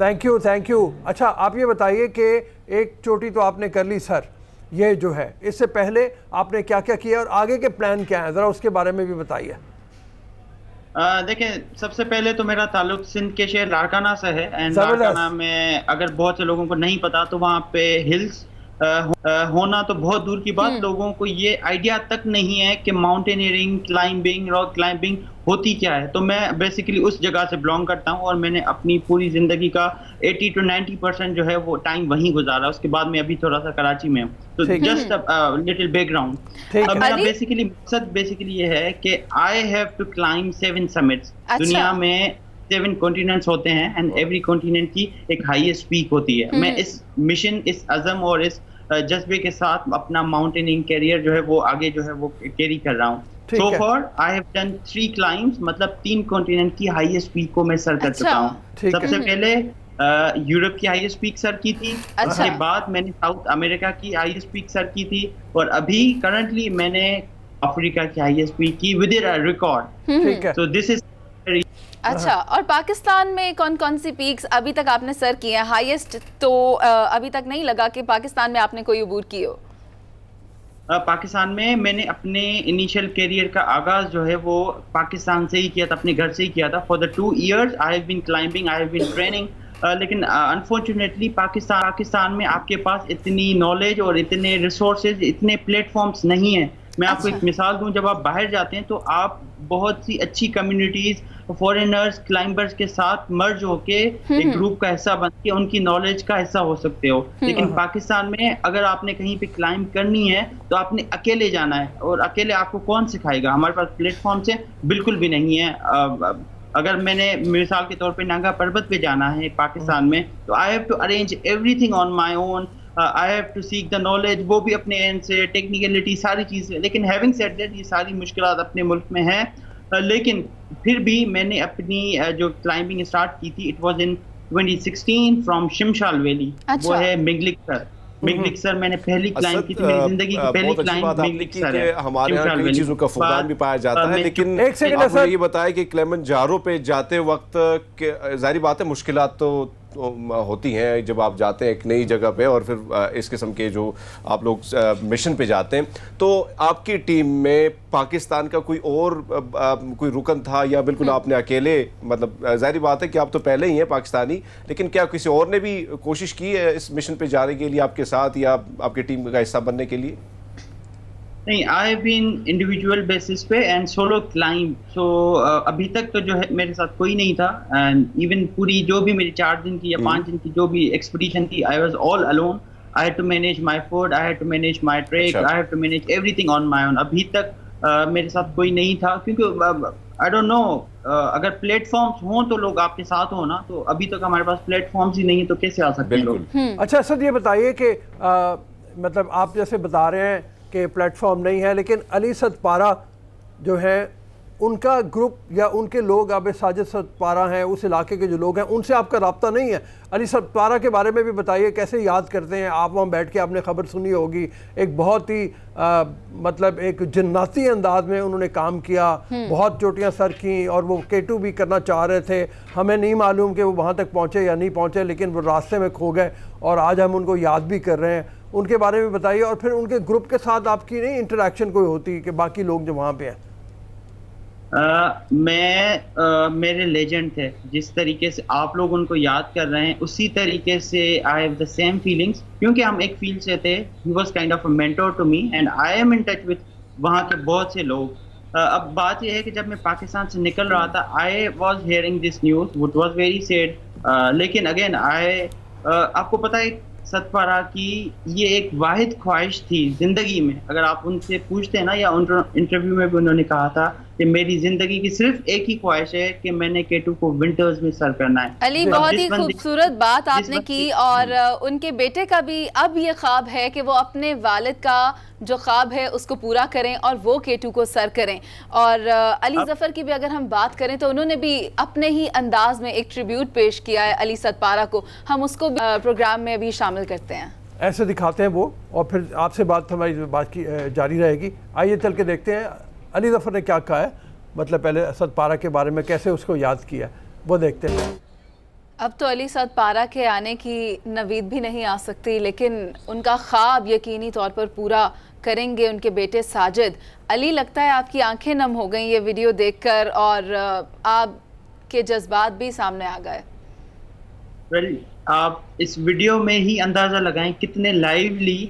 Thank you. अच्छा, आप ये बताइए कि एक चोटी तो आपने कर ली सर, ये जो है, इससे पहले आपने क्या क्या किया और आगे के प्लान क्या है, ज़रा उसके बारे में भी बताइए। देखिए, सबसे पहले तो मेरा ताल्लुक सिंध के शहर लाड़काना से है। एंड लाड़काना में अगर बहुत से लोगों को नहीं पता तो वहाँ पे हिल्स होना तो बहुत दूर की बात, लोगों को ये आइडिया तक नहीं है कि माउंटेनियरिंग, क्लाइंबिंग, रॉक क्लाइंबिंग होती क्या है। तो मैं बेसिकली उस जगह से बिलोंग करता हूँ और मैंने अपनी पूरी जिंदगी का 80 to 90% जो है वो टाइम वहीं गुजारा। उसके बाद मैं अभी थोड़ा सा कराची में हूँ, तो जस्ट लिटिल बैकग्राउंड। मेरा बेसिकली मकसद ये है कि I have to climb 7 summits. दुनिया में 7 कॉन्टिनेंट्स होते हैं एंड एवरी कॉन्टिनेंट की एक हाईएस्ट पीक होती है. मैं इस मिशन, इस अज़म और इस जज्बे के साथ अपना माउंटेनिंग कैरियर जो है वो आगे जो है वो कैरी कर रहा हूँ. So far I have done 3 climbs, मतलब 3 कॉन्टिनेंट की हाईएस्ट पीक को मैं सर कर चुका हूँ. सबसे पहले यूरोप की हाईएस्ट पीक सर की थी, उसके बाद मैंने साउथ अमेरिका की हाईएस्ट पीक सर की थी, और अभी करंटली मैंने अफ्रीका की हाईएस्ट पीक की विद अ रिकॉर्ड. ठीक है. So this is अच्छा, और पाकिस्तान में कौन कौन सी पीक्स अभी तक आपने सर की हैं? हाईएस्ट तो अभी तक नहीं लगा कि पाकिस्तान में आपने कोई अबूर की हो. पाकिस्तान में मैंने अपने इनिशियल करियर का आगाज जो है वो पाकिस्तान से ही किया था, अपने घर से ही किया था. For the 2 years I have been climbing, I have been training. लेकिन अनफॉर्चुनेटली पाकिस्तान में आपके पास इतनी नॉलेज और इतने रिसोर्सेज, इतने प्लेटफॉर्म्स नहीं हैं. मैं आपको एक मिसाल दूं, जब आप बाहर जाते हैं तो आप बहुत सी अच्छी कम्युनिटीज, फॉरेनर्स, क्लाइंबर्स के साथ मर्ज होके एक ग्रुप का हिस्सा बन के उनकी नॉलेज का हिस्सा हो सकते हो. लेकिन पाकिस्तान में अगर आपने कहीं पे क्लाइंब करनी है तो आपने अकेले जाना है, और अकेले आपको कौन सिखाएगा? हमारे पास प्लेटफॉर्म से बिल्कुल भी नहीं है. अगर मैंने मिसाल के तौर पे नागा पर्वत पे जाना है पाकिस्तान में, तो I have to arrange everything on my own. I have to seek the knowledge, वो भी अपने एंड से, टेक्निकलिटी, सारी चीज़ें. लेकिन हैविंग सेड दैट, ये सारी मुश्किलात अपने मुल्क में हैं. लेकिन फिर भी मैंने अपनी जो क्लाइंबिंग स्टार्ट की थी, it was in 2016 from Shimshal valley. वो है मिंगलिक्सर. मिंगलिक्सर मैंने पहली क्लाइंब की थी, मेरी जिंदगी की पहली क्लाइंब मिंगलिक्सर है. हमारे यहाँ कई चीजों का फुकदान भी पाया जाता है, लेकिन आपने ये बताया कि किलिमंजारो पे जाते वक्त जाहिर बात है मुश्किलात तो होती हैं जब आप जाते हैं एक नई जगह पे, और फिर इस किस्म के जो आप लोग मिशन पे जाते हैं. तो आपकी टीम में पाकिस्तान का कोई और कोई रुकन था, या बिल्कुल आपने अकेले, मतलब जाहिर बात है कि आप तो पहले ही हैं पाकिस्तानी, लेकिन क्या किसी और ने भी कोशिश की है इस मिशन पे जाने के लिए आपके साथ, या आपकी टीम का हिस्सा बनने के लिए? नहीं, I have been individual basis पे एंड सोलो क्लाइंब. सो अभी तक तो जो है मेरे साथ कोई नहीं था. एंड इवन पूरी जो भी मेरी 4 दिन की या 5 दिन की जो भी एक्सपीडिशन थी, I was all alone. I had to manage my food, I had to manage my trek, I had to manage everything on my own. अभी तक मेरे साथ कोई नहीं था, क्योंकि आई डोंट नो, अगर प्लेटफॉर्म्स हों तो लोग आपके साथ हो ना. तो अभी तक हमारे पास प्लेटफॉर्म्स ही नहीं है, तो कैसे आ सकते हैं लोग? अच्छा सर, ये बताइए कि मतलब आप जैसे बता रहे हैं कि प्लेटफॉर्म नहीं है, लेकिन अली सदपारा जो है उनका ग्रुप या उनके लोग, अब साजिद सदपारा हैं, उस इलाके के जो लोग हैं, उनसे आपका रब्ता नहीं है? अली सदपारा के बारे में भी बताइए, कैसे याद करते हैं आप? वहाँ बैठ के आपने खबर सुनी होगी, एक बहुत ही मतलब एक जन्नती अंदाज में उन्होंने काम किया, बहुत चोटियाँ सर की, और वो K2 भी करना चाह रहे थे. हमें नहीं मालूम कि वो वहाँ तक पहुँचे या नहीं पहुँचे, लेकिन वो रास्ते में खो गए, और आज हम उनको याद भी कर रहे हैं. उनके बारे में बताइए, और फिर उनके ग्रुप के साथ आपकी नहीं इंटरेक्शन कोई होती कि बाकी लोग जो वहाँ पे हैं? मेरे लेजेंड थे. जिस तरीके से आप लोग उनको याद कर रहे हैं, उसी तरीके से I have the same feelings, क्योंकि हम एक फील्ड से थे. He was kind of a mentor to me and I am in touch with वहाँ के बहुत से लोग. अब बात यह है कि जब मैं पाकिस्तान से निकल रहा था, I was hearing this news, which was very sad. लेकिन अगेन आपको पता है सदपारा की ये एक वाहिद ख्वाहिश थी ज़िंदगी में. अगर आप उनसे पूछते हैं ना, या इंटरव्यू में भी उन्होंने कहा था कि मेरी ज़िंदगी की सिर्फ एक ही ख्वाहिश है कि मैंने K2 को विंटर्स में सर करना है. अली, बहुत ही खूबसूरत बात आपने की, और उनके बेटे का भी अब ये ख्वाब है कि वो अपने वालिद का जो ख्वाब है उसको पूरा करें और वो K2 को सर करें. और अली ज़फ़र की भी अगर हम बात करें तो उन्होंने भी अपने ही अंदाज में एक ट्रिब्यूट पेश किया है अली सदपारा को. हम उसको प्रोग्राम में भी शामिल करते हैं, ऐसे दिखाते हैं वो, और फिर आपसे हमारी बात की जारी रहेगी. आइए चल के देखते हैं अली ज़फ़र ने क्या कहा है, मतलब पहले सदपारा के बारे में कैसे उसको याद किया, वो देखते हैं. अब तो अली सदपारा के आने की नवीद भी नहीं आ सकती, लेकिन उनका ख्वाब यकीनी तौर पर पूरा करेंगे उनके बेटे साजिद. अली, लगता है आपकी आंखें नम हो गई ये वीडियो देखकर, और आपके जज्बात भी सामने आ गए. आप इस वीडियो में ही अंदाज़ा लगाएं कितने लाइवली,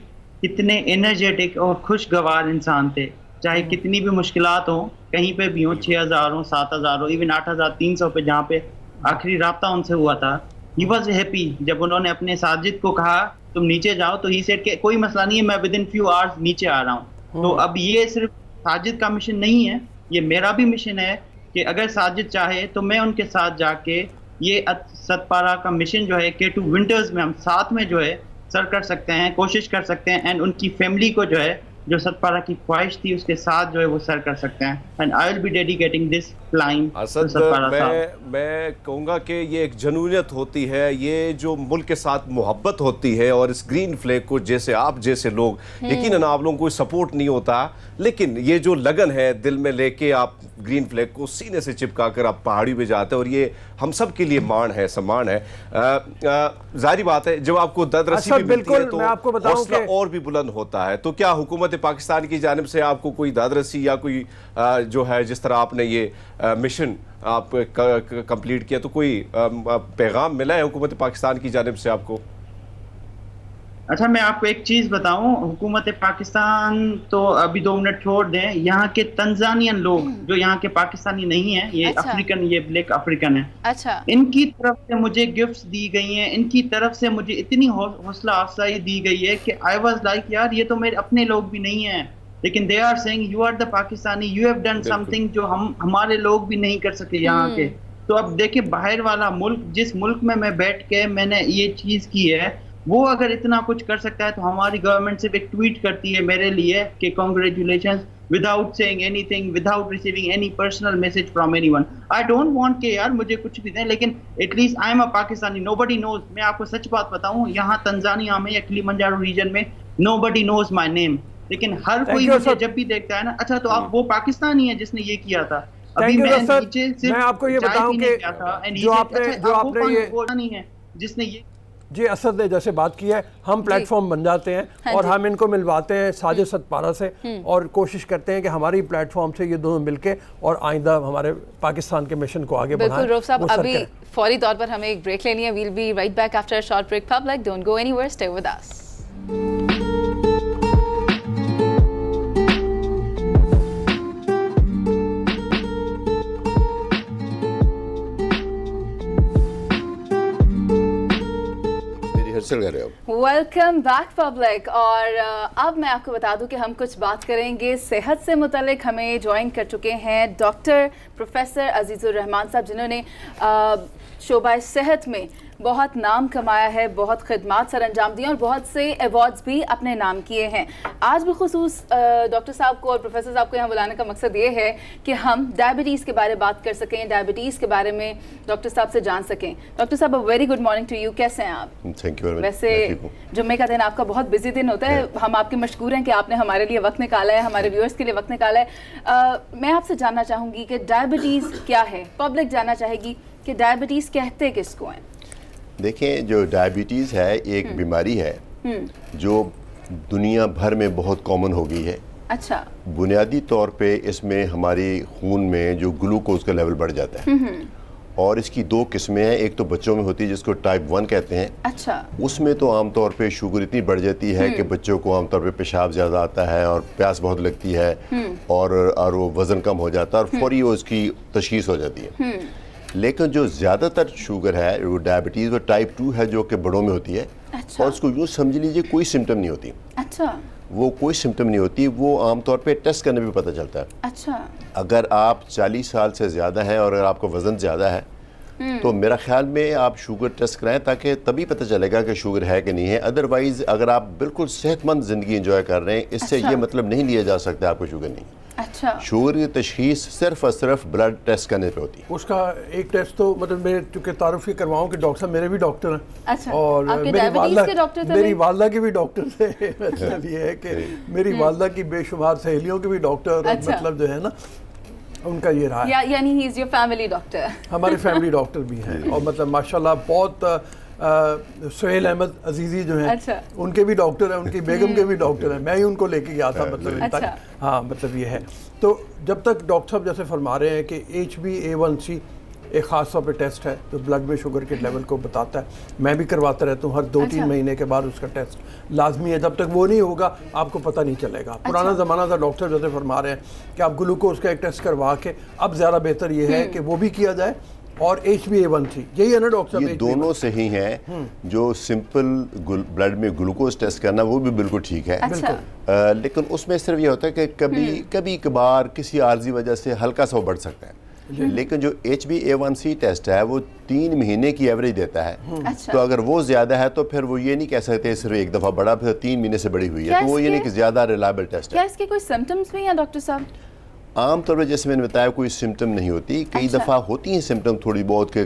कितने एनर्जेटिक और खुशगवार इंसान थे. चाहे कितनी भी मुश्किलात हो, कहीं पे भी हो, 6000 हो, 7000 हो, इवन 8300 पे जहाँ पे आखिरी राब्ता उनसे हुआ था, ही वॉज हैप्पी. जब उन्होंने अपने साजिद को कहा तुम नीचे जाओ, तो ही सेड के कोई मसला नहीं है, मैं विद इन फ्यू आवर्स नीचे आ रहा हूँ. तो अब ये सिर्फ साजिद का मिशन नहीं है, ये मेरा भी मिशन है کہ اگر ساجد چاہے تو میں ان کے ساتھ جا کے یہ ستپارہ کا مشن جو ہے K2 ونٹرز میں ہم ساتھ میں جو ہے سر کر سکتے ہیں, کوشش کر سکتے ہیں, اینڈ ان کی فیملی کو جو ہے جو ستپارہ کی خواہش تھی اس کے ساتھ جو ہے وہ سر کر سکتے ہیں. And I will be dedicating this line to Satpara Sahib. میں کہوں گا کہ یہ ایک جنونیت ہوتی ہے, یہ جو ملک کے ساتھ محبت ہوتی ہے, اور اس گرین فلیگ کو جیسے آپ جیسے لوگ یقیناً آپ لوگوں کو سپورٹ نہیں ہوتا, لیکن یہ جو لگن ہے دل میں لے کے آپ گرین فلیگ کو سینے سے چپکا کر آپ پہاڑی پہ جاتے ہیں, اور یہ ہم سب کے لیے مان ہے, سمان ہے. ظاہری بات ہے جب آپ کو دردرسی بھی ملتی ہے تو حوصلہ اور بھی بلند ہوتا ہے. تو کیا حکومت پاکستان کی جانب سے آپ کو کوئی دردرسی یا کوئی جو ہے جس طرح آپ نے یہ مشن آپ کمپلیٹ کیا تو کوئی پیغام ملا ہے حکومت پاکستان کی جانب سے آپ کو؟ اچھا میں آپ کو ایک چیز بتاؤں, حکومت پاکستان تو ابھی 2 منٹ چھوڑ دیں, یہاں کے تنزانین لوگ جو یہاں کے پاکستانی نہیں ہیں, یہ افریقن, یہ بلیک افریقن ہیں, اچھا ان کی طرف سے مجھے گفٹس دی گئی ہیں, ان کی طرف سے مجھے اتنی حوصلہ افزائی دی گئی ہے کہ آئی واز لائک یار یہ تو میرے اپنے لوگ بھی نہیں ہیں, لیکن they are seeing you are the Pakistani, you have done something جو ہمارے لوگ بھی نہیں کر سکے یہاں کے. تو اب دیکھیں باہر والا ملک, جس ملک میں بیٹھ کے میں نے یہ چیز کی ہے, وہ اگر اتنا کچھ کر سکتا ہے تو ہماری گورنمنٹ صرف ایک ٹویٹ کرتی ہے میرے لیے کہ congratulations without seeing anything, without receiving any personal message from anyone. I don't want کہ یار مجھے کچھ بھی دیں, لیکن at least I am a Pakistani, nobody knows. میں آپ کو سچ بات بتاؤں, یہاں تنزانیہ میں یا کلیمنجارو ریجن میں نو بڈی نوز مائی نیم, لیکن ہر کوئی مجھے جب بھی دیکھتا ہے نا, اچھا تو آپ وہ پاکستانی ہیں جس نے یہ کیا تھا. ابھی میں آپ کو یہ بتاؤں کہ جو آپ نے یہ جس نے یہ جی اسد نے جیسے بات کی ہے, ہم پلیٹ فارم بن جاتے ہیں اور ہم ان کو ملواتے ہیں ساجد ستپارہ سے, اور کوشش کرتے ہیں کہ ہماری پلیٹ فارم سے یہ دونوں مل کے اور آئندہ ہمارے پاکستان کے مشن کو آگے بڑھائیں. بالکل روف صاحب, ابھی فوری طور پر ہمیں ایک بریک لینی ہے. We'll be right back after a short break. Public don't go anywhere, stay with us. Welcome back public. اور اب میں آپ کو بتا دوں کہ ہم کچھ بات کریں گے صحت سے متعلق. ہمیں جوائن کر چکے ہیں ڈاکٹر پروفیسر عزیز الرحمان صاحب, جنہوں نے شعبہ صحت میں بہت نام کمایا ہے, بہت خدمات سر انجام دی اور بہت سے ایوارڈز بھی اپنے نام کیے ہیں. آج بالخصوص ڈاکٹر صاحب کو اور پروفیسر صاحب کو یہاں بلانے کا مقصد یہ ہے کہ ہم ڈائبٹیز کے بارے بات کر سکیں, ڈائبٹیز کے بارے میں ڈاکٹر صاحب سے جان سکیں. ڈاکٹر صاحب very good morning to you, کیسے ہیں آپ؟ Thank you. ویسے جمعے کا دن آپ کا بہت بزی دن ہوتا ہے, ہم آپ کے مشکور ہیں کہ آپ نے ہمارے لیے وقت نکالا ہے, ہمارے ویورز کے لیے وقت نکالا ہے. میں آپ سے جاننا چاہوں گی کہ ڈائبٹیز کیا ہے, پبلک جاننا چاہے گی کہ ڈائبٹیز کہتے کس کو ہیں؟ دیکھیں جو ڈائبٹیز ہے ایک بیماری ہے جو دنیا بھر میں بہت کامن ہو گئی ہے. اچھا. بنیادی طور پہ اس میں ہماری خون میں جو گلوکوز کا لیول بڑھ جاتا ہے, اور اس کی 2 قسمیں ہیں. ایک تو بچوں میں ہوتی ہے جس کو ٹائپ 1 کہتے ہیں. اچھا. اس میں تو عام طور پہ شوگر اتنی بڑھ جاتی ہے کہ بچوں کو عام طور پہ پیشاب زیادہ آتا ہے اور پیاس بہت لگتی ہے, اور وہ وزن کم ہو جاتا ہے اور فوری وہ اس کی تشخیص ہو جاتی ہے. لیکن جو زیادہ تر شوگر ہے وہ ڈائبٹیز وہ ٹائپ 2 ہے جو کہ بڑوں میں ہوتی ہے. اور اس کو یوں سمجھ لیجئے کوئی سمٹم نہیں ہوتی. اچھا. وہ کوئی سمٹم نہیں ہوتی, وہ عام طور پہ ٹیسٹ کرنے پہ پتہ چلتا ہے. اچھا. اگر آپ 40 سال سے زیادہ ہیں اور اگر آپ کا وزن زیادہ ہے تو میرا خیال میں آپ شوگر ٹیسٹ کرائیں, تاکہ تبھی پتہ چلے گا کہ شوگر ہے کہ نہیں ہے. ادروائز اگر آپ بالکل صحت مند زندگی انجوائے کر رہے ہیں, اس سے یہ مطلب نہیں لیا جا سکتا آپ کو شوگر نہیں. اچھا. شوگر کی تشخیص صرف اور صرف بلڈ ٹیسٹ کرنے پہ ہوتی ہے. اس کا ایک ٹیسٹ تو مطلب میں چونکہ تعارف ہی کرواؤں کہ ڈاکٹر صاحب میرے بھی ڈاکٹر ہیں. اچھا. اور میری والدہ کے بھی ڈاکٹر تھے. مطلب یہ ہے کہ میری والدہ کی بے شمار سہیلیوں کے بھی ڈاکٹر, مطلب جو ہے نا ان کا یہ رہا ہے. یعنی ہی از یور فیملی ڈاکٹر. ہمارے فیملی ڈاکٹر بھی ہیں, اور مطلب ماشاءاللہ بہت سہیل احمد عزیزی جو ہیں ان کے بھی ڈاکٹر ہیں, ان کی بیگم کے بھی ڈاکٹر ہیں. میں ہی ان کو لے کے گیا تھا مطلب ان تک. ہاں مطلب یہ ہے. تو جب تک ڈاکٹر صاحب جیسے فرما رہے ہیں کہ HbA1c ایک خاص طور پہ ٹیسٹ ہے جو بلڈ میں شوگر کے لیول کو بتاتا ہے, میں بھی کرواتا رہتا ہوں. ہر 2-3 مہینے کے بعد اس کا ٹیسٹ لازمی ہے. جب تک وہ نہیں ہوگا آپ کو پتہ نہیں چلے گا. پرانا زمانہ تھا, ڈاکٹر جیسے فرما رہے ہیں کہ آپ گلوکوز کا ایک ٹیسٹ کروا کے, اب زیادہ بہتر یہ ہے کہ وہ بھی کیا جائے, اور HbA1c یہی ہے نا ڈاکٹر صاحب؟ یہ دونوں صحیح ہیں. جو سمپل بلڈ میں گلوکوز ٹیسٹ کرنا وہ بھی بالکل ٹھیک ہے, لیکن اس میں صرف یہ ہوتا ہے کہ کبھی کبھار کسی عارضی وجہ سے ہلکا سا وہ بڑھ سکتا ہے. लेकिन जो HbA1c टेस्ट है वो 3 महीने की एवरेज देता है। अच्छा। तो अगर वो ज़्यादा है तो फिर वो ये नहीं कह सकते सिर्फ एक दफ़ा बढ़ा फिर 3 महीने से बड़ी हुई है, तो वो ये नहीं कि ज़्यादा रिलायबल टेस्ट क्या है। इसके कोई सिम्टम्स भी हैं डॉक्टर साहब? आमतौर पर जैसे मैंने बताया कोई सिम्टम नहीं होती, कई अच्छा। दफ़ा होती हैं सिम्टम थोड़ी बहुत कि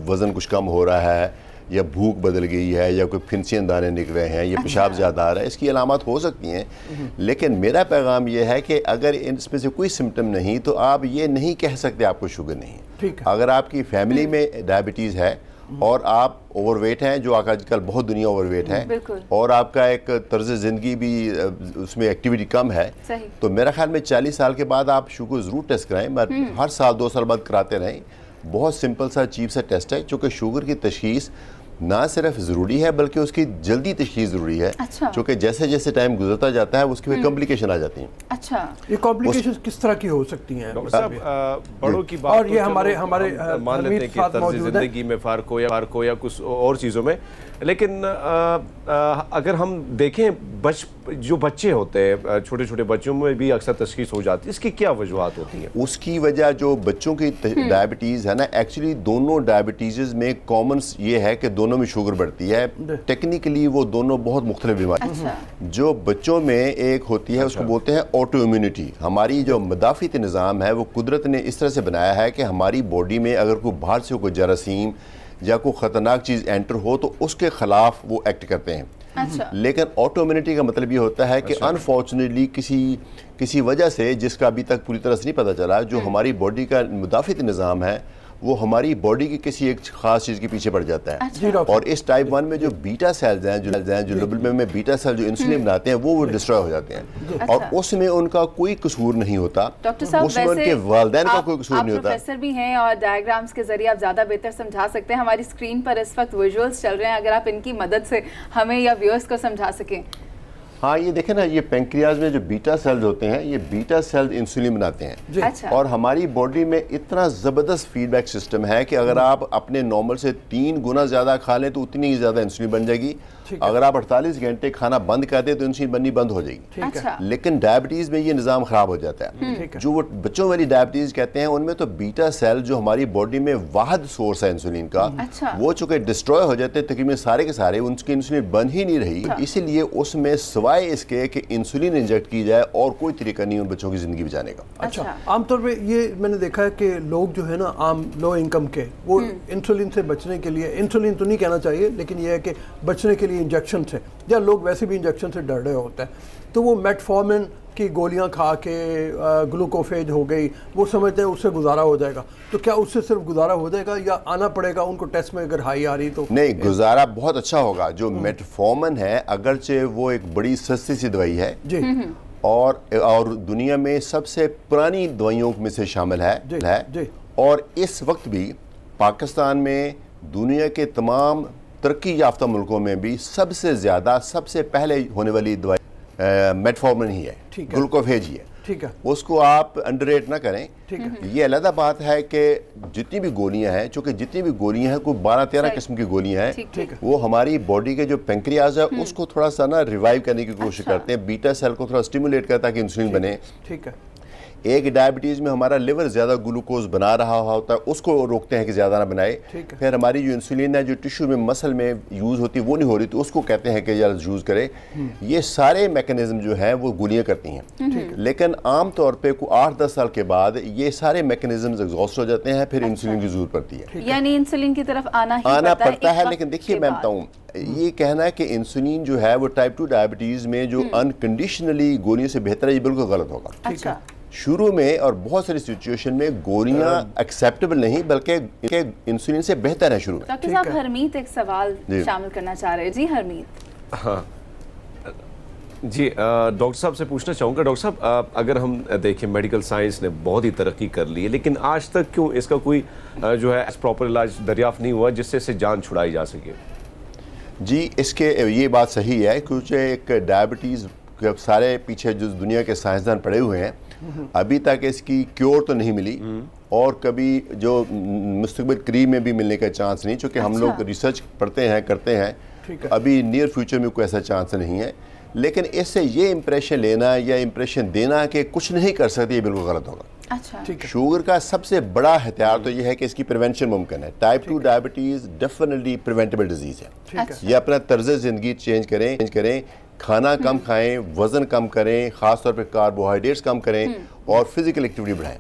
वज़न कुछ कम हो रहा है या भूख बदल गई है या कोई फिंसियन दाने निकल रहे हैं या पेशाब ज़्यादा आ रहा है, इसकी अलामत हो सकती हैं। लेकिन मेरा पैगाम ये है कि अगर इसमें से कोई सिम्टम नहीं तो आप ये नहीं कह सकते आपको शुगर नहीं ठीक है। अगर आपकी फैमिली में डायबिटीज़ है और आप ओवरवेट हैं, जो आजकल बहुत दुनिया ओवरवेट है, बिल्कुल। और आपका एक तर्ज ज़िंदगी भी उसमें एक्टिविटी कम है, सही। तो मेरा ख्याल में 40 साल के बाद आप शुगर ज़रूर टेस्ट कराएं, मगर हर साल 2 साल बाद कराते रहें। बहुत सिंपल सा चीप सा टेस्ट है, चूँकि शुगर की तशखीस ना सिर्फ ज़रूरी है बल्कि उसकी जल्दी तशखीस ज़रूरी है। अच्छा। क्योंकि जैसे जैसे टाइम गुजरता जाता है उसकी फिर कॉम्प्लिकेशन आ जाती हैं। अच्छा, ये कॉम्प्लिकेशंस किस तरह की हो सकती हैं? डॉक्टर साहब बड़ों की बात और तो ये चलो हमारे हम मान लेते हमीद हैं कि साथ तर्ज मौजूद है। जिंदगी में फ़र्क हो या कुछ और चीज़ों में, लेकिन अगर हम देखें जो बच्चे होते हैं, छोटे छोटे बच्चों में भी अक्सर तशखीस हो जाती है, इसकी क्या वजूहत होती है? उसकी वजह जो बच्चों की डायबिटीज़ है ना, एक्चुअली दोनों डायबिटीज़ में कॉमन ये है कि दोनों में शुगर बढ़ती है। टेक्निकली वो दोनों बहुत मुख्तलिफ बीमारी। अच्छा। जो बच्चों में एक होती है उसको बोलते हैं ऑटो इम्यूनिटी। हमारी जो मदाफ़ित निज़ाम है वो कुदरत ने इस तरह से बनाया है कि हमारी बॉडी में अगर कोई बाहर से कोई जरासीम या कोई ख़तरनाक चीज़ एंटर हो तो उसके ख़िलाफ़ वो एक्ट करते हैं। अच्छा। लेकिन ऑटो इम्यूनिटी का मतलब ये होता है कि अनफॉर्चुनेटली किसी वजह से जिसका अभी तक पूरी तरह से नहीं पता चला, जो हमारी बॉडी का मुदाफ़ित निज़ाम है वो हमारी बॉडी की किसी एक खास चीज़ के पीछे पड़ जाता है। अच्छा। और इस टाइप 1 में जो बीटा सेल्स हैं जो लिबर में बीटा सेल जो इंसुलिन बनाते हैं वो डिस्ट्रॉय हो जाते हैं। अच्छा। और उसमें उनका कोई कसूर नहीं होता, डॉक्टर साहब उसमें वैसे उनके वालिदैन का आप- कोई कसूर आप नहीं होता। प्रोफेसर भी हैं और डायग्राम्स के जरिए आप ज़्यादा बेहतर समझा सकते हैं। हमारी स्क्रीन पर इस वक्त विजुअल्स चल रहे हैं, अगर आप इनकी मदद से हमें या व्यूअर्स को समझा सकें। हाँ, ये देखें ना, ये पेंक्रियाज में जो बीटा सेल्स होते हैं ये बीटा सेल्स इंसुलिन बनाते हैं। अच्छा। और हमारी बॉडी में इतना ज़बरदस्त फीडबैक सिस्टम है कि अगर आप अपने नॉर्मल से 3 गुना ज़्यादा खा लें तो उतनी ही ज़्यादा इंसुलिन बन जाएगी। अगर आप 48 घंटे खाना बंद कर दें तो इंसुलिन बननी बंद हो जाएगी। अच्छा। लेकिन डायबिटीज़ में ये निज़ाम ख़राब हो जाता है। जो वो बच्चों वाली डायबिटीज़ कहते हैं उनमें तो बीटा सेल जो हमारी बॉडी में वाहिद सोर्स है इंसुलिन का, अच्छा। वो चूँकि डिस्ट्रॉय हो जाते हैं तकरीबन सारे के सारे, उनकी इंसुलिन बन ही नहीं रही। इसीलिए उसमें सिवाय इसके कि इंसुलिन इंजेक्ट की जाए और कोई तरीका नहीं उन बच्चों की ज़िंदगी बचाने का। अच्छा। आमतौर पे ये मैंने देखा है कि लोग जो है ना आम लो इनकम के वो इंसुलिन से बचने के लिए, इंसुलिन तो नहीं कहना चाहिए लेकिन ये है कि बचने के लिए इंजेक्शन से, या लोग वैसे भी इंजेक्शन से डर रहे होते हैं, तो वो मेटफॉर्मिन की गोलियां खा के ग्लूकोफेज हो गई वो समझते हैं उससे गुजारा हो जाएगा। तो क्या उससे सिर्फ गुजारा हो जाएगा या आना पड़ेगा उनको टेस्ट में अगर हाई आ रही तो? नहीं, गुजारा बहुत अच्छा होगा। जो मेटफॉर्मिन है अगरचे वो एक बड़ी सस्ती सी दवाई है जी, और दुनिया में सबसे पुरानी दवाइयों में से शामिल है जी। और इस वक्त भी पाकिस्तान में दुनिया के तमाम तरक्की याफ्ता मुल्कों में भी सबसे ज़्यादा सबसे पहले होने वाली दवाई मेटफॉर्मिन ही है, ठीक है। ग्लूकोफेज ही है। ठीक है। उसको आप अंडररेट ना करें। ठीक है। ये अलग बात है कि जितनी भी गोलियां हैं, चूँकि जितनी भी गोलियां हैं कोई 12-13 किस्म की गोलियां हैं, ठीक है। वो हमारी बॉडी के जो पेंक्रियाज है उसको थोड़ा सा ना रिवाइव करने की कोशिश करते हैं, बीटा सेल को थोड़ा स्टिमुलेट करता है कि इंसुलिन बने। ठीक है। एक डायबिटीज़ में हमारा लिवर ज़्यादा ग्लूकोज बना रहा होता है, उसको रोकते हैं कि ज़्यादा ना बनाए। ठीक है। फिर हमारी जो इंसुलिन है जो टिश्यू में मसल में यूज़ होती है वो नहीं हो रही, तो उसको कहते हैं कि यार यूज़ करे। ये सारे मैकेनिज्म जो हैं वो गोलियां करती हैं। लेकिन आम तौर पे को 8-10 साल के बाद ये सारे मैकेनिज्म एग्जॉस्ट हो जाते हैं, फिर इंसुलिन की जरूरत पड़ती है। यानी इंसुलिन की तरफ आना पड़ता है। एक लेकिन वक्त देखिए के मैं बाद। बताऊँ, ये कहना है कि इंसुलिन जो है वो टाइप 2 डायबिटीज़ में जो अनकंडीशनली गोलियों से बेहतर है, ये बिल्कुल गलत होगा। अच्छा। शुरू में और बहुत सारी सिचुएशन में गोलियां एक्सेप्टेबल नहीं बल्कि इंसुलिन से बेहतर है शुरू में। डॉक्टर साहब, हरमीत एक सवाल शामिल करना चाह रहे हैं। जी हरमीत। हाँ जी, डॉक्टर साहब से पूछना चाहूँगा। डॉक्टर साहब, अगर हम देखें मेडिकल साइंस ने बहुत ही तरक्की कर ली है, लेकिन आज तक क्यों इसका कोई जो है प्रॉपर इलाज दरियाफ्त नहीं हुआ जिससे इससे जान छुड़ाई जा सके? जी, इसके ये बात सही है क्योंकि एक डायबिटीज़ सारे पीछे जो दुनिया के साइंसदान पड़े हुए हैं, अभी तक इसकी क्योर तो नहीं मिली और कभी जो मुस्तकबिल करीब में भी मिलने का चांस नहीं, क्योंकि हम लोग रिसर्च पढ़ते हैं करते हैं, अभी नियर फ्यूचर में कोई ऐसा चांस नहीं है। लेकिन इससे ये इम्प्रेशन लेना या इम्प्रेशन देना कि कुछ नहीं कर सकते, ये बिल्कुल गलत होगा। اچھا شوگر کا سب سے بڑا ہتھیار تو یہ ہے کہ اس کی پریونشن ممکن ہے. Type 2 diabetes definitely preventable disease ہے. یہ اپنا طرز زندگی چینج کریں, کھانا کم کھائیں, وزن کم کریں, خاص طور پہ کاربوہائیڈریٹس کم کریں اور فزیکل ایکٹیویٹی بڑھائیں.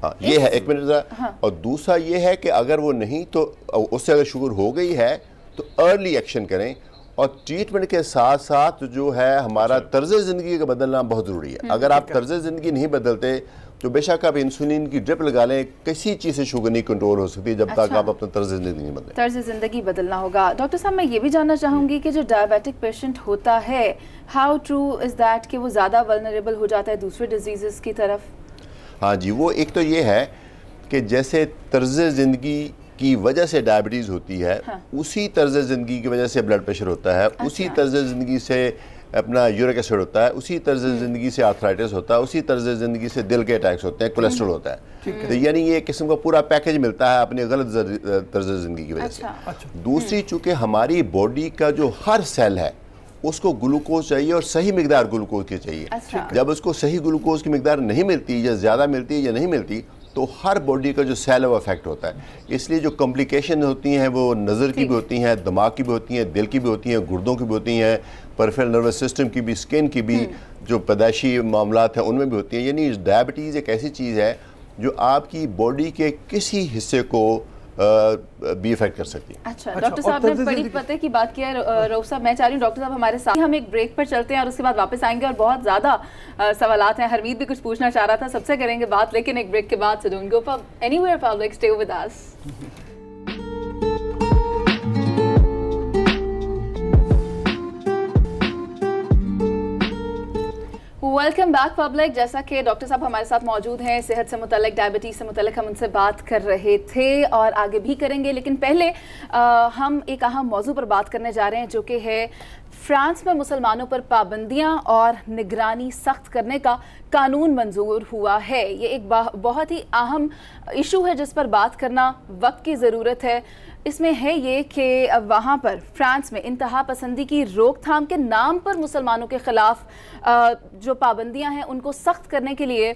ہاں یہ ہے, ایک منٹ ذرا. اور دوسرا یہ ہے کہ اگر وہ نہیں تو اس سے اگر شوگر ہو گئی ہے تو ارلی ایکشن کریں, اور ٹریٹمنٹ کے ساتھ ساتھ جو ہے ہمارا طرز زندگی کا بدلنا بہت ضروری ہے. اگر آپ طرز زندگی نہیں بدلتے تو بے شک آپ انسولین کی ڈرپ لگا لیں, کسی چیز سے شوگر نہیں کنٹرول ہو سکتی جب تک آپ اپنا طرز زندگی نہیں بدلیں. طرز زندگی بدلنا ہوگا. ڈاکٹر صاحب میں یہ بھی جاننا چاہوں گی کہ جو ڈائبیٹک پیشنٹ ہوتا ہے, ہاؤ ٹرو از دیٹ کہ وہ زیادہ ولنریبل ہو جاتا ہے دوسرے ڈیزیزز کی طرف؟ ہاں جی, وہ ایک تو یہ ہے کہ جیسے طرز زندگی کی وجہ سے ڈائبٹیز ہوتی ہے, اسی طرز زندگی کی وجہ سے بلڈ پریشر ہوتا ہے, اسی طرز زندگی سے اپنا یورک ایسڈ ہوتا ہے, اسی طرز زندگی سے آرتھرائٹس ہوتا ہے, اسی طرز زندگی سے دل کے اٹیکس ہوتے ہیں, کولیسٹرول ہوتا ہے. تو یعنی یہ قسم کا پورا پیکج ملتا ہے اپنی غلط طرز زندگی کی وجہ سے. دوسری, چونکہ ہماری باڈی کا جو ہر سیل ہے اس کو گلوکوز چاہیے اور صحیح مقدار گلوکوز کی چاہیے. جب اس کو صحیح گلوکوز کی مقدار نہیں ملتی, یا زیادہ ملتی ہے یا نہیں ملتی, تو ہر باڈی کا جو سیل ہے وہ افیکٹ ہوتا ہے. اس لیے جو کمپلیکیشن ہوتی ہیں وہ نظر کی بھی ہوتی ہیں, دماغ کی بھی ہوتی ہیں, دل کی بھی ہوتی ہیں, گردوں کی بھی ہوتی ہیں, پرفیرل نروس سسٹم کی بھی, اسکن کی بھی, جو پیدائشی معاملات ہیں ان میں بھی ہوتی ہیں. یعنی ڈائبٹیز ایک ایسی چیز ہے جو آپ کی باڈی کے کسی حصے کو بھی افیکٹ کر سکتی ہے. اچھا ڈاکٹر صاحب نے بڑی پتہ کی بات کیا ہے. رؤف صاحب میں چاہ رہی ہوں ڈاکٹر صاحب ہمارے ساتھ, ہم ایک بریک پر چلتے ہیں اور اس کے بعد واپس آئیں گے, اور بہت زیادہ سوالات ہیں. حرمید بھی کچھ پوچھنا چاہ رہا تھا, سب سے کریں گے بات, لیکن ایک بریک کے بعد. So don't go anywhere public, stay with us. Welcome back public. جیسا کہ ڈاکٹر صاحب ہمارے ساتھ موجود ہیں, صحت سے متعلق, ڈائبٹیز سے متعلق ہم ان سے بات کر رہے تھے اور آگے بھی کریں گے, لیکن پہلے ہم ایک اہم موضوع پر بات کرنے جا رہے ہیں جو کہ ہے فرانس میں مسلمانوں پر پابندیاں اور نگرانی سخت کرنے کا قانون منظور ہوا ہے. یہ ایک بہت ہی اہم ایشو ہے جس پر بات کرنا وقت کی ضرورت ہے. اس میں ہے یہ کہ وہاں پر فرانس میں انتہا پسندی کی روک تھام کے نام پر مسلمانوں کے خلاف جو پابندیاں ہیں ان کو سخت کرنے کے لیے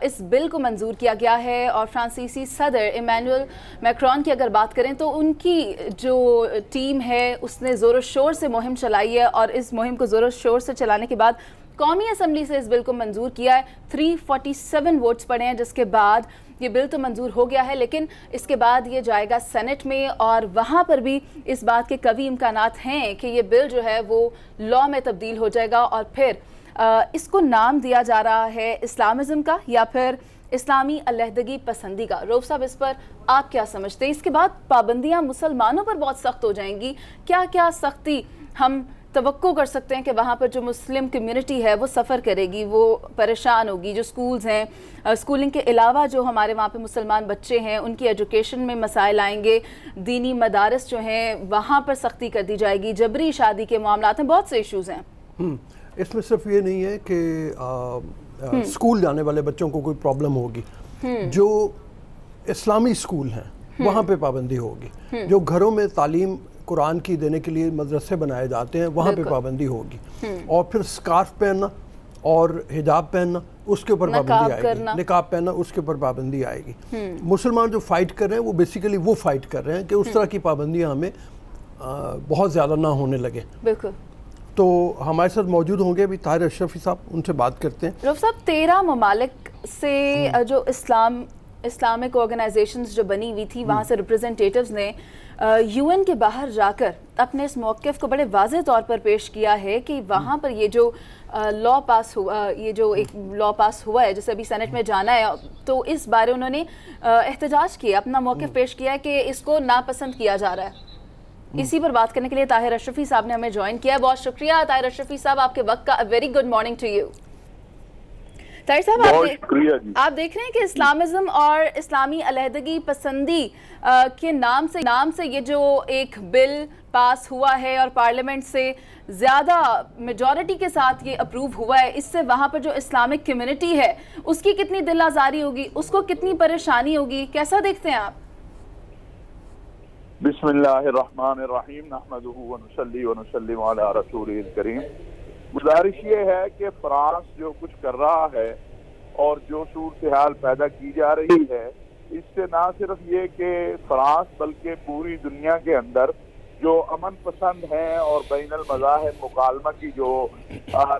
اس بل کو منظور کیا گیا ہے. اور فرانسیسی صدر ایمینوئل میکرون کی اگر بات کریں تو ان کی جو ٹیم ہے اس نے زور و شور سے مہم چلائی ہے, اور اس مہم کو زور و شور سے چلانے کے بعد قومی اسمبلی سے اس بل کو منظور کیا ہے. 347 ووٹس پڑے ہیں, جس کے بعد یہ بل تو منظور ہو گیا ہے, لیکن اس کے بعد یہ جائے گا سینٹ میں, اور وہاں پر بھی اس بات کے قوی امکانات ہیں کہ یہ بل جو ہے وہ لاء میں تبدیل ہو جائے گا, اور پھر اس کو نام دیا جا رہا ہے اسلامزم کا یا پھر اسلامی علیحدگی پسندی کا. رؤف صاحب اس پر آپ کیا سمجھتے ہیں؟ اس کے بعد پابندیاں مسلمانوں پر بہت سخت ہو جائیں گی, کیا کیا سختی ہم توقع کر سکتے ہیں کہ وہاں پر جو مسلم کمیونٹی ہے وہ سفر کرے گی, وہ پریشان ہوگی؟ جو سکولز ہیں, سکولنگ کے علاوہ جو ہمارے وہاں پہ مسلمان بچے ہیں ان کی ایجوکیشن میں مسائل آئیں گے, دینی مدارس جو ہیں وہاں پر سختی کر دی جائے گی, جبری شادی کے معاملات ہیں, بہت سے ایشوز ہیں. اس میں صرف یہ نہیں ہے کہ اسکول جانے والے بچوں کو کوئی پرابلم ہوگی, جو اسلامی اسکول ہیں وہاں پہ پابندی ہوگی, جو گھروں میں تعلیم قرآن کی دینے کے لیے مدرسے بنائے جاتے ہیں وہاں پہ پابندی ہوگی, اور پھر سکارف پہننا اور حجاب پہننا اس کے اوپر پابندی آئے گی, نقاب پہننا اس کے اوپر پابندی آئے گی. مسلمان جو فائٹ کر رہے ہیں وہ بیسیکلی وہ فائٹ کر رہے ہیں کہ اس طرح کی پابندیاں ہمیں بہت زیادہ نہ ہونے لگے. بالکل. تو ہمارے ساتھ موجود ہوں گے ابھی طاہر اشرفی صاحب, ان سے بات کرتے ہیں. رؤف صاحب 13 ممالک سے جو اسلامک آرگنائزیشنز جو بنی ہوئی تھی وہاں سے ریپرزنٹیٹیوز نے یو این کے باہر جا کر اپنے اس موقف کو بڑے واضح طور پر پیش کیا ہے کہ وہاں پر یہ جو لا پاس ہوا, یہ جو ایک لا پاس ہوا ہے جسے ابھی سینٹ میں جانا ہے, تو اس بارے انہوں نے احتجاج کیا, اپنا موقف پیش کیا ہے کہ اس کو ناپسند کیا جا رہا ہے. اسی پر بات کرنے کے لیے طاہر اشرفی صاحب نے ہمیں جوائن کیا ہے. بہت شکریہ طاہر اشرفی صاحب آپ کے وقت کا. Very good morning to you. Tahir صاحب آپ دیکھ رہے ہیں کہ اسلامزم اور اسلامی علیحدگی پسندی کے نام سے یہ جو ایک بل پاس ہوا ہے اور پارلیمنٹ سے زیادہ میجورٹی کے ساتھ یہ اپروو ہوا ہے, اس سے وہاں پر جو اسلامک کمیونٹی ہے اس کی کتنی دل آزاری ہوگی, اس کو کتنی پریشانی ہوگی, کیسا دیکھتے ہیں آپ؟ بسم اللہ الرحمن الرحیم نحمدہ ونصلی ونسلم علی رسولہ الکریم. گزارش یہ ہے کہ فرانس جو کچھ کر رہا ہے اور جو صورتحال پیدا کی جا رہی ہے، اس سے نہ صرف یہ کہ فرانس بلکہ پوری دنیا کے اندر جو امن پسند ہیں اور بین المذاہب مکالمہ کی جو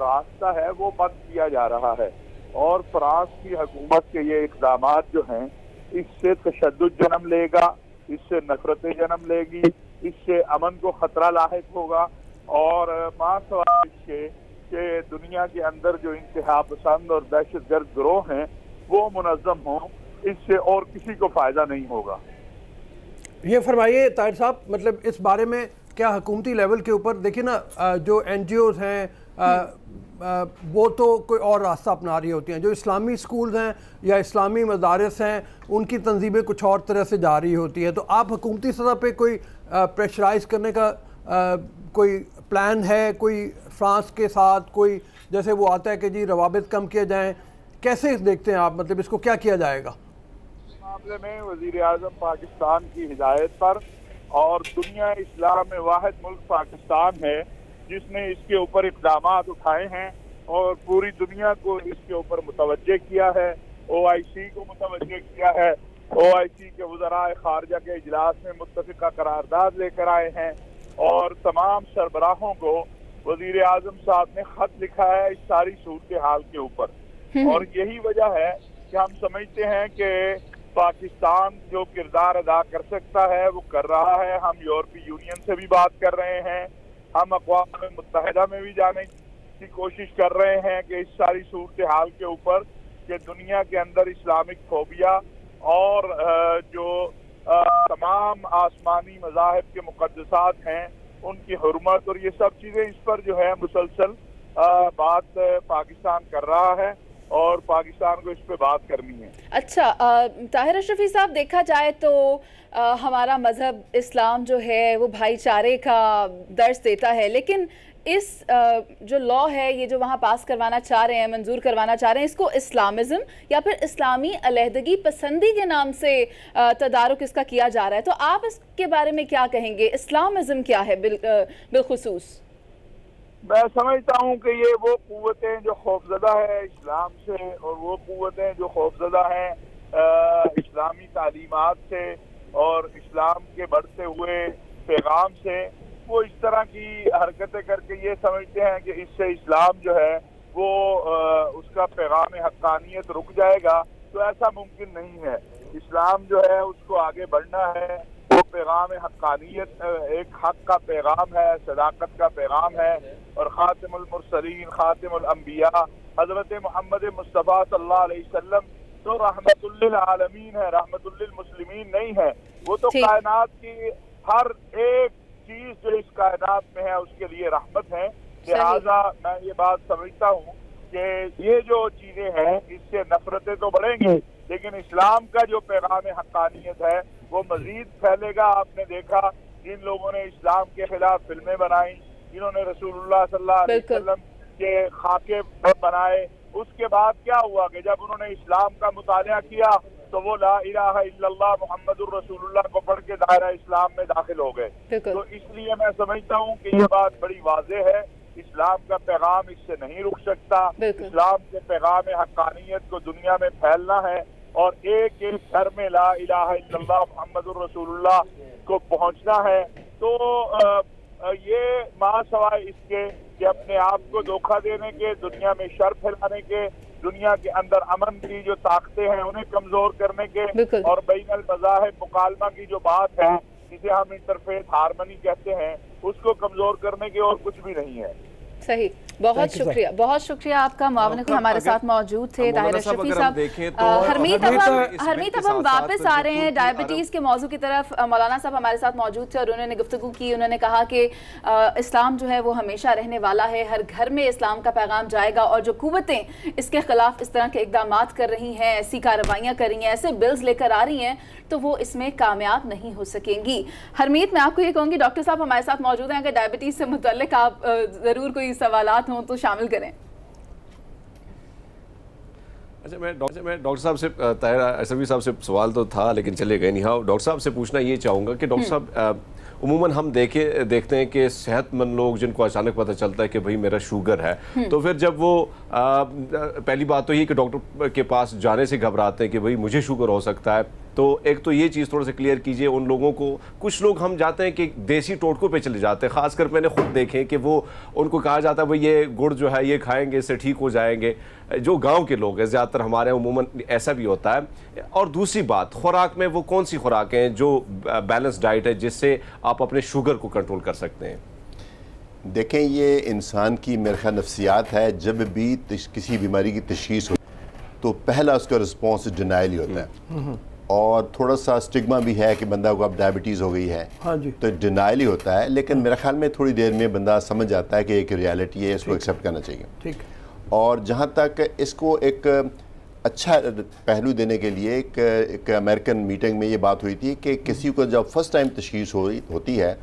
راستہ ہے وہ بند کیا جا رہا ہے، اور فرانس کی حکومت کے یہ اقدامات جو ہیں اس سے تشدد جنم لے گا، اس سے نفرتیں جنم لے گی، اس سے امن کو خطرہ لاحق ہوگا، اور ماں سوال اس کے کہ دنیا کے اندر جو انتہا پسند اور دہشت گرد گروہ ہیں وہ منظم ہوں، اس سے اور کسی کو فائدہ نہیں ہوگا۔ یہ فرمائیے طاہر صاحب، مطلب اس بارے میں کیا حکومتی لیول کے اوپر دیکھیں نا، جو این جی اوز ہیں وہ تو کوئی اور راستہ اپنا رہی ہوتی ہیں، جو اسلامی سکولز ہیں یا اسلامی مدارس ہیں ان کی تنظیمیں کچھ اور طرح سے جا رہی ہوتی ہیں، تو آپ حکومتی سطح پہ کوئی پریشرائز کرنے کا کوئی پلان ہے کوئی فرانس کے ساتھ، کوئی جیسے وہ آتا ہے کہ جی روابط کم کیے جائیں، کیسے دیکھتے ہیں آپ، مطلب اس کو کیا کیا جائے گا؟ معاملے میں وزیر اعظم پاکستان کی ہدایت پر اور دنیا اسلام میں واحد ملک پاکستان ہے جس نے اس کے اوپر اقدامات اٹھائے ہیں اور پوری دنیا کو اس کے اوپر متوجہ کیا ہے، او آئی سی کو متوجہ کیا ہے، او آئی سی کے وزراء خارجہ کے اجلاس میں متفقہ قرارداد لے کر آئے ہیں، اور تمام سربراہوں کو وزیر اعظم صاحب نے خط لکھا ہے اس ساری صورتحال کے اوپر، اور یہی وجہ ہے کہ ہم سمجھتے ہیں کہ پاکستان جو کردار ادا کر سکتا ہے وہ کر رہا ہے۔ ہم یورپی یونین سے بھی بات کر رہے ہیں، ہم اقوام متحدہ میں بھی جانے کی کوشش کر رہے ہیں کہ اس ساری صورتحال کے اوپر کہ دنیا کے اندر اسلامک فوبیا اور جو تمام آسمانی مذاہب کے مقدسات ہیں ان کی حرمت اور یہ سب چیزیں، اس پر جو ہے مسلسل بات پاکستان کر رہا ہے اور پاکستان کو اس پہ بات کرنی ہے۔ اچھا طاہر اشرفی صاحب، دیکھا جائے تو ہمارا مذہب اسلام جو ہے وہ بھائی چارے کا درس دیتا ہے، لیکن اس جو لا ہے یہ جو وہاں پاس کروانا چاہ رہے ہیں، منظور کروانا چاہ رہے ہیں، اس کو اسلامزم یا پھر اسلامی علیحدگی پسندی کے نام سے تدارک اس کا کیا جا رہا ہے، تو آپ اس کے بارے میں کیا کہیں گے؟ اسلامزم کیا ہے بالخصوص؟ میں سمجھتا ہوں کہ یہ وہ قوتیں جو خوفزدہ ہیں اسلام سے اور وہ قوتیں جو خوفزدہ ہیں اسلامی تعلیمات سے اور اسلام کے بڑھتے ہوئے پیغام سے، وہ اس طرح کی حرکتیں کر کے یہ سمجھتے ہیں کہ اس سے اسلام جو ہے وہ اس کا پیغام حقانیت رک جائے گا، تو ایسا ممکن نہیں ہے۔ اسلام جو ہے اس کو آگے بڑھنا ہے، وہ پیغام حقانیت ایک حق کا پیغام ہے، صداقت کا پیغام ہے، اور خاتم المرسلین خاتم الانبیاء حضرت محمد مصطفیٰ صلی اللہ علیہ وسلم تو رحمت للعالمین ہے، رحمت للمسلمین نہیں ہے، وہ تو کائنات کی ہر ایک چیز جو اس کائنات میں ہے اس کے لیے رحمت ہے۔ لہٰذا میں یہ بات سمجھتا ہوں کہ یہ جو چیزیں ہیں اس سے نفرتیں تو بڑھیں گی، لیکن اسلام کا جو پیغام حقانیت ہے وہ مزید پھیلے گا۔ آپ نے دیکھا جن لوگوں نے اسلام کے خلاف فلمیں بنائیں، جنہوں نے رسول اللہ صلی اللہ علیہ وسلم کے خاکے بنائے، اس کے بعد کیا ہوا کہ جب انہوں نے اسلام کا مطالعہ کیا تو وہ لا الہ الا اللہ محمد الرسول اللہ کو پڑھ کے دائرہ اسلام میں داخل ہو گئے۔ تو اس لیے میں سمجھتا ہوں کہ یہ بات بڑی واضح ہے، اسلام کا پیغام اس سے نہیں رک سکتا۔ اسلام کے پیغام حقانیت کو دنیا میں پھیلنا ہے اور ایک ایک گھر میں لا الہ الا اللہ محمد الرسول اللہ کو پہنچنا ہے۔ تو یہ ماں سوائے اس کے کہ اپنے آپ کو دھوکہ دینے کے، دنیا میں شر پھیلانے کے، دنیا کے اندر امن کی جو طاقتیں ہیں انہیں کمزور کرنے کے، اور بین المذاہب مکالمہ کی جو بات ہے جسے ہم انٹرفیس ہارمنی کہتے ہیں، اس کو کمزور کرنے کے اور کچھ بھی نہیں ہے۔ صحیح، بہت شکریہ، بہت شکریہ آپ کا معاون کو ہمارے ساتھ موجود تھے طاہر اشرفی صاحب۔ ہرمیت اب ہم واپس آ رہے ہیں ڈائبٹیز کے موضوع کی طرف۔ مولانا صاحب ہمارے ساتھ موجود تھے اور انہوں نے گفتگو کی، انہوں نے کہا کہ اسلام جو ہے وہ ہمیشہ رہنے والا ہے، ہر گھر میں اسلام کا پیغام جائے گا، اور جو قوتیں اس کے خلاف اس طرح کے اقدامات کر رہی ہیں، ایسی کارروائیاں کر رہی ہیں، ایسے بلز لے کر آ رہی ہیں، تو وہ اس میں کامیاب نہیں ہو سکیں گی۔ ہرمیت، میں آپ کو یہ کہوں گی ڈاکٹر صاحب ہمارے ساتھ موجود ہیں، اگر ڈائبٹیز سے متعلق آپ ضرور کوئی سوالات ہوں تو شامل کریں۔ اچھا، میں ڈاکٹر صاحب سے، طاہر اشرفی صاحب سے سوال تو تھا لیکن چلے گئے نہیں۔ ہاں، ڈاکٹر صاحب سے پوچھنا یہ چاہوں گا کہ ڈاکٹر صاحب उमूमन हम देखते हैं कि सेहतमंद लोग जिनको अचानक पता चलता है कि भाई मेरा शुगर है, तो फिर जब वो पहली बात तो ये कि डॉक्टर के पास जाने से घबराते हैं कि भाई मुझे शुगर हो सकता है। तो एक तो ये चीज़ थोड़ा सा क्लियर कीजिए उन लोगों को। कुछ लोग हम जाते हैं कि देसी टोटकों पे चले जाते हैं, ख़ासकर मैंने खुद देखे कि वो उनको कहा जाता है भाई ये गुड़ जो है ये खाएंगे इससे ठीक हो जाएंगे। जो गांव के लोग हैं ज़्यादातर हमारे उमूमन ऐसा भी होता है। और दूसरी बात, खुराक में वो कौन सी खुराकें हैं जो बैलेंस डाइट है जिससे आप अपने शुगर को कंट्रोल कर सकते हैं? देखें, ये इंसान की मेरे ख्याल नफ्सियात है। जब भी किसी बीमारी की तशखीस हो तो पहला उसका रिस्पॉन्स डिनाइल ही होता है, और थोड़ा सा स्टिग्मा भी है कि बंदा को अब डायबिटीज़ हो गई है, हाँ जी, तो डिनाइल ही होता है। लेकिन मेरे ख्याल में थोड़ी देर में बंदा समझ जाता है कि एक रियलिटी है, इसको एक्सेप्ट करना चाहिए। ठीक। और जहाँ तक इसको एक अच्छा पहलू देने के लिए एक अमेरिकन मीटिंग में ये बात हुई थी कि किसी को जब फर्स्ट टाइम तशखीस होती है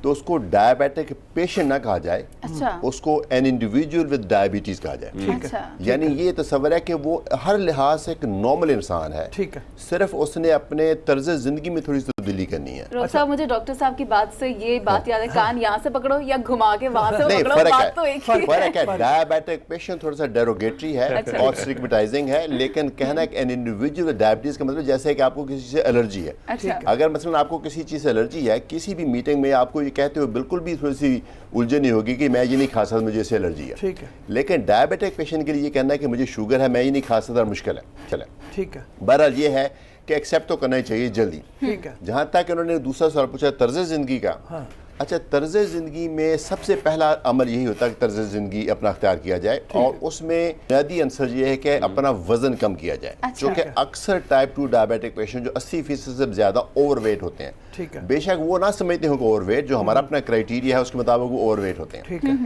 तो उसको डायबिटिक पेशेंट ना कहा जाए, अच्छा, उसको एन इंडिविजुअल विद डायबिटीज कहा जाए। अच्छा, यानी ये तस्वर है कि वो हर लिहाज से एक नॉर्मल इंसान है, ठीक है, सिर्फ उसने अपने तर्ज जिंदगी में थोड़ी सी तब्दीली करनी है। रोहत साहब, मुझे डॉक्टर साहब की बात से ये बात याद है, कान यहाँ से पकड़ो या घुमा के वहां से नहीं, पकड़ो, फर्क बात तो एक ही है। फर्क है। डायबिटिक पेशेंट थोड़ा सा डेरोगेटरी है और स्टिग्मेटाइजिंग है, लेकिन कहना कि एन इंडिविजुअल डायबिटीज का मतलब जैसे कि आपको किसी से एलर्जी है। अच्छा, अगर मसलन आपको किसी चीज़ से एलर्जी है, किसी भी मीटिंग में आपको ये कहते हो बिल्कुल भी थोड़ी सी उलझन नहीं होगी कि मैं ये नहीं खा सकता, मुझे इससे एलर्जी है। ठीक है। लेकिन डायबिटिक पेशेंट के लिए ये कहना है कि मुझे शुगर है, मैं ये नहीं खा सकता, मुश्किल है। चले, ठीक है, बहरहाल ये है कि एक्सेप्ट तो करना ही चाहिए जल्दी। ठीक है। जहाँ तक उन्होंने दूसरा सवाल पूछा तर्ज ज़िंदगी का, हाँ। अच्छा, तर्ज ज़िंदगी में सबसे पहला अमल यही होता है कि तर्ज ज़िंदगी अपना अख्तियार किया जाए, और उसमें बुनियादी आंसर ये है कि अपना वज़न कम किया जाए। अच्छा, क्योंकि अक्सर टाइप 2 डायबिटिक पेशेंट जो 80% से ज़्यादा ओवरवेट होते हैं, ठीक है, बेशक वो ना समझते हो कि ओवरवेट, जो हमारा अपना क्राइटेरिया है उसके मुताबिक वो ओवरवेट होते हैं। ठीक है,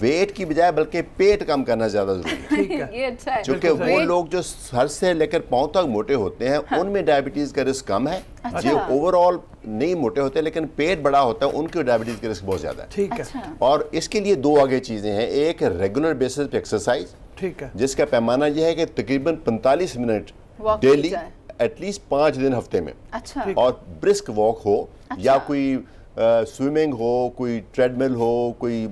वेट की बजाय बल्कि पेट कम करना ज़्यादा ज़रूरी है। ठीक है, ये अच्छा है, क्योंकि वो लोग जो सर से लेकर पांव तक मोटे होते हैं उनमें डायबिटीज का रिस्क कम है। जो ओवरऑल नहीं मोटे होते लेकिन पेट बड़ा होता है उनके डायबिटीज का रिस्क बहुत ज्यादा है। ठीक है, अच्छा, और इसके लिए दो आगे चीजें हैं। एक रेगुलर बेसिस पे एक्सरसाइज, ठीक है, जिसका पैमाना यह है कि तकरीबन 45 मिनट Walk की डेली, जाए। एटलीस्ट 5 दिन हफ्ते में, अच्छा, और ब्रिस्क वॉक हो, अच्छा, या कोई स्विमिंग हो, कोई ट्रेडमिल हो, कोई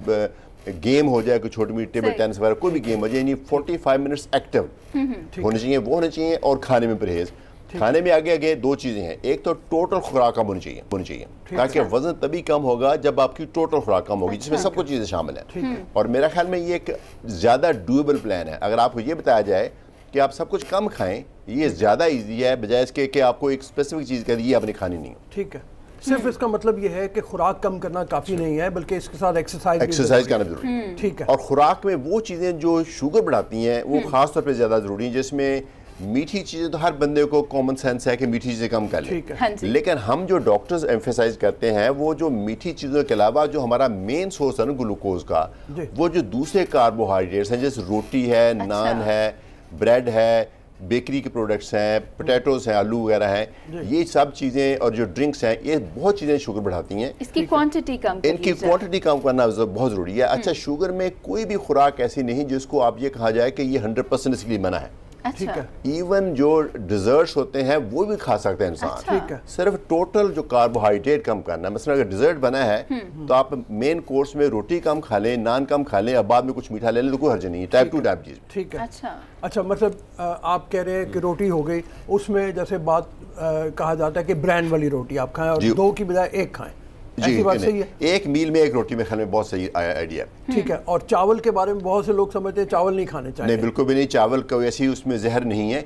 गेम हो जाए, कोई छोटी मोटी टेबल सही। टेनिस वगैरह कोई भी गेम हो जाए, यानी 45 मिनट्स एक्टिव होने चाहिए, वो होने चाहिए। और खाने में परहेज, खाने में आगे आगे दो चीजें हैं। एक तो टोटल खुराक कम होनी चाहिए ताकि वजन तभी कम होगा जब आपकी टोटल खुराक कम होगी, जिसमें सब कुछ चीजें शामिल हैं। और मेरा ख्याल में ये एक ज्यादा डूएबल प्लान है। अगर आपको ये बताया जाए कि आप सब कुछ कम खाएं, ये ज्यादा इजी है बजाय इसके कि आपको एक स्पेसिफिक चीज कर ये आपने खानी नहीं। ठीक है। सिर्फ इसका मतलब ये है कि खुराक कम करना काफी नहीं है, बल्कि इसके साथ एक्सरसाइज करना जरूरी है। ठीक है। और खुराक में वो चीजें जो शुगर बढ़ाती हैं वो खास तौर पे ज्यादा जरूरी है, जिसमें मीठी चीजें तो हर बंदे को कॉमन सेंस है कि मीठी चीजें कम कर लें। ठीक है। हाँ जी। लेकिन हम जो डॉक्टर्स एम्फेसाइज करते हैं वो जो मीठी चीजों के अलावा जो हमारा मेन सोर्स है ना ग्लूकोज का, वो जो दूसरे कार्बोहाइड्रेट्स हैं, जैसे रोटी है, नान है, ब्रेड है, बेकरी के प्रोडक्ट्स हैं, पोटैटोज हैं, आलू वगैरह हैं, ये सब चीज़ें और जो ड्रिंक्स हैं, ये बहुत चीज़ें शुगर बढ़ाती हैं। इसकी क्वांटिटी कम कर इनकी लीजिए। क्वांटिटी कम करना बहुत ज़रूरी है। अच्छा, शुगर में कोई भी खुराक ऐसी नहीं जिसको आप ये कहा जाए कि ये 100% इसके लिए मना है। ठीक अच्छा, है। इवन जो डिजर्ट्स होते हैं वो भी खा सकते हैं इंसान। अच्छा। ठीक है। सिर्फ टोटल जो कार्बोहाइड्रेट कम करना है। मतलब अगर डिजर्ट बना है तो आप मेन कोर्स में रोटी कम खा लें, नान कम खा लें, और बाद में कुछ मीठा ले लें तो कोई हर्ज नहीं है टाइप 2 डायबिटीज। ठीक है। अच्छा, अच्छा, मतलब आप कह रहे हैं कि रोटी हो गई, उसमें जैसे बात कहा जाता है कि ब्रांड वाली रोटी आप खाएं और जी। 2 की बजाय 1 खाएं, जी, ऐसी बात सही है? एक मील में एक रोटी में खाने में बहुत सही आइडिया है। ठीक है। और चावल के बारे में बहुत से लोग समझते हैं चावल नहीं खाने चाहिए। नहीं, बिल्कुल भी नहीं। चावल का वैसे ही उसमें जहर नहीं है।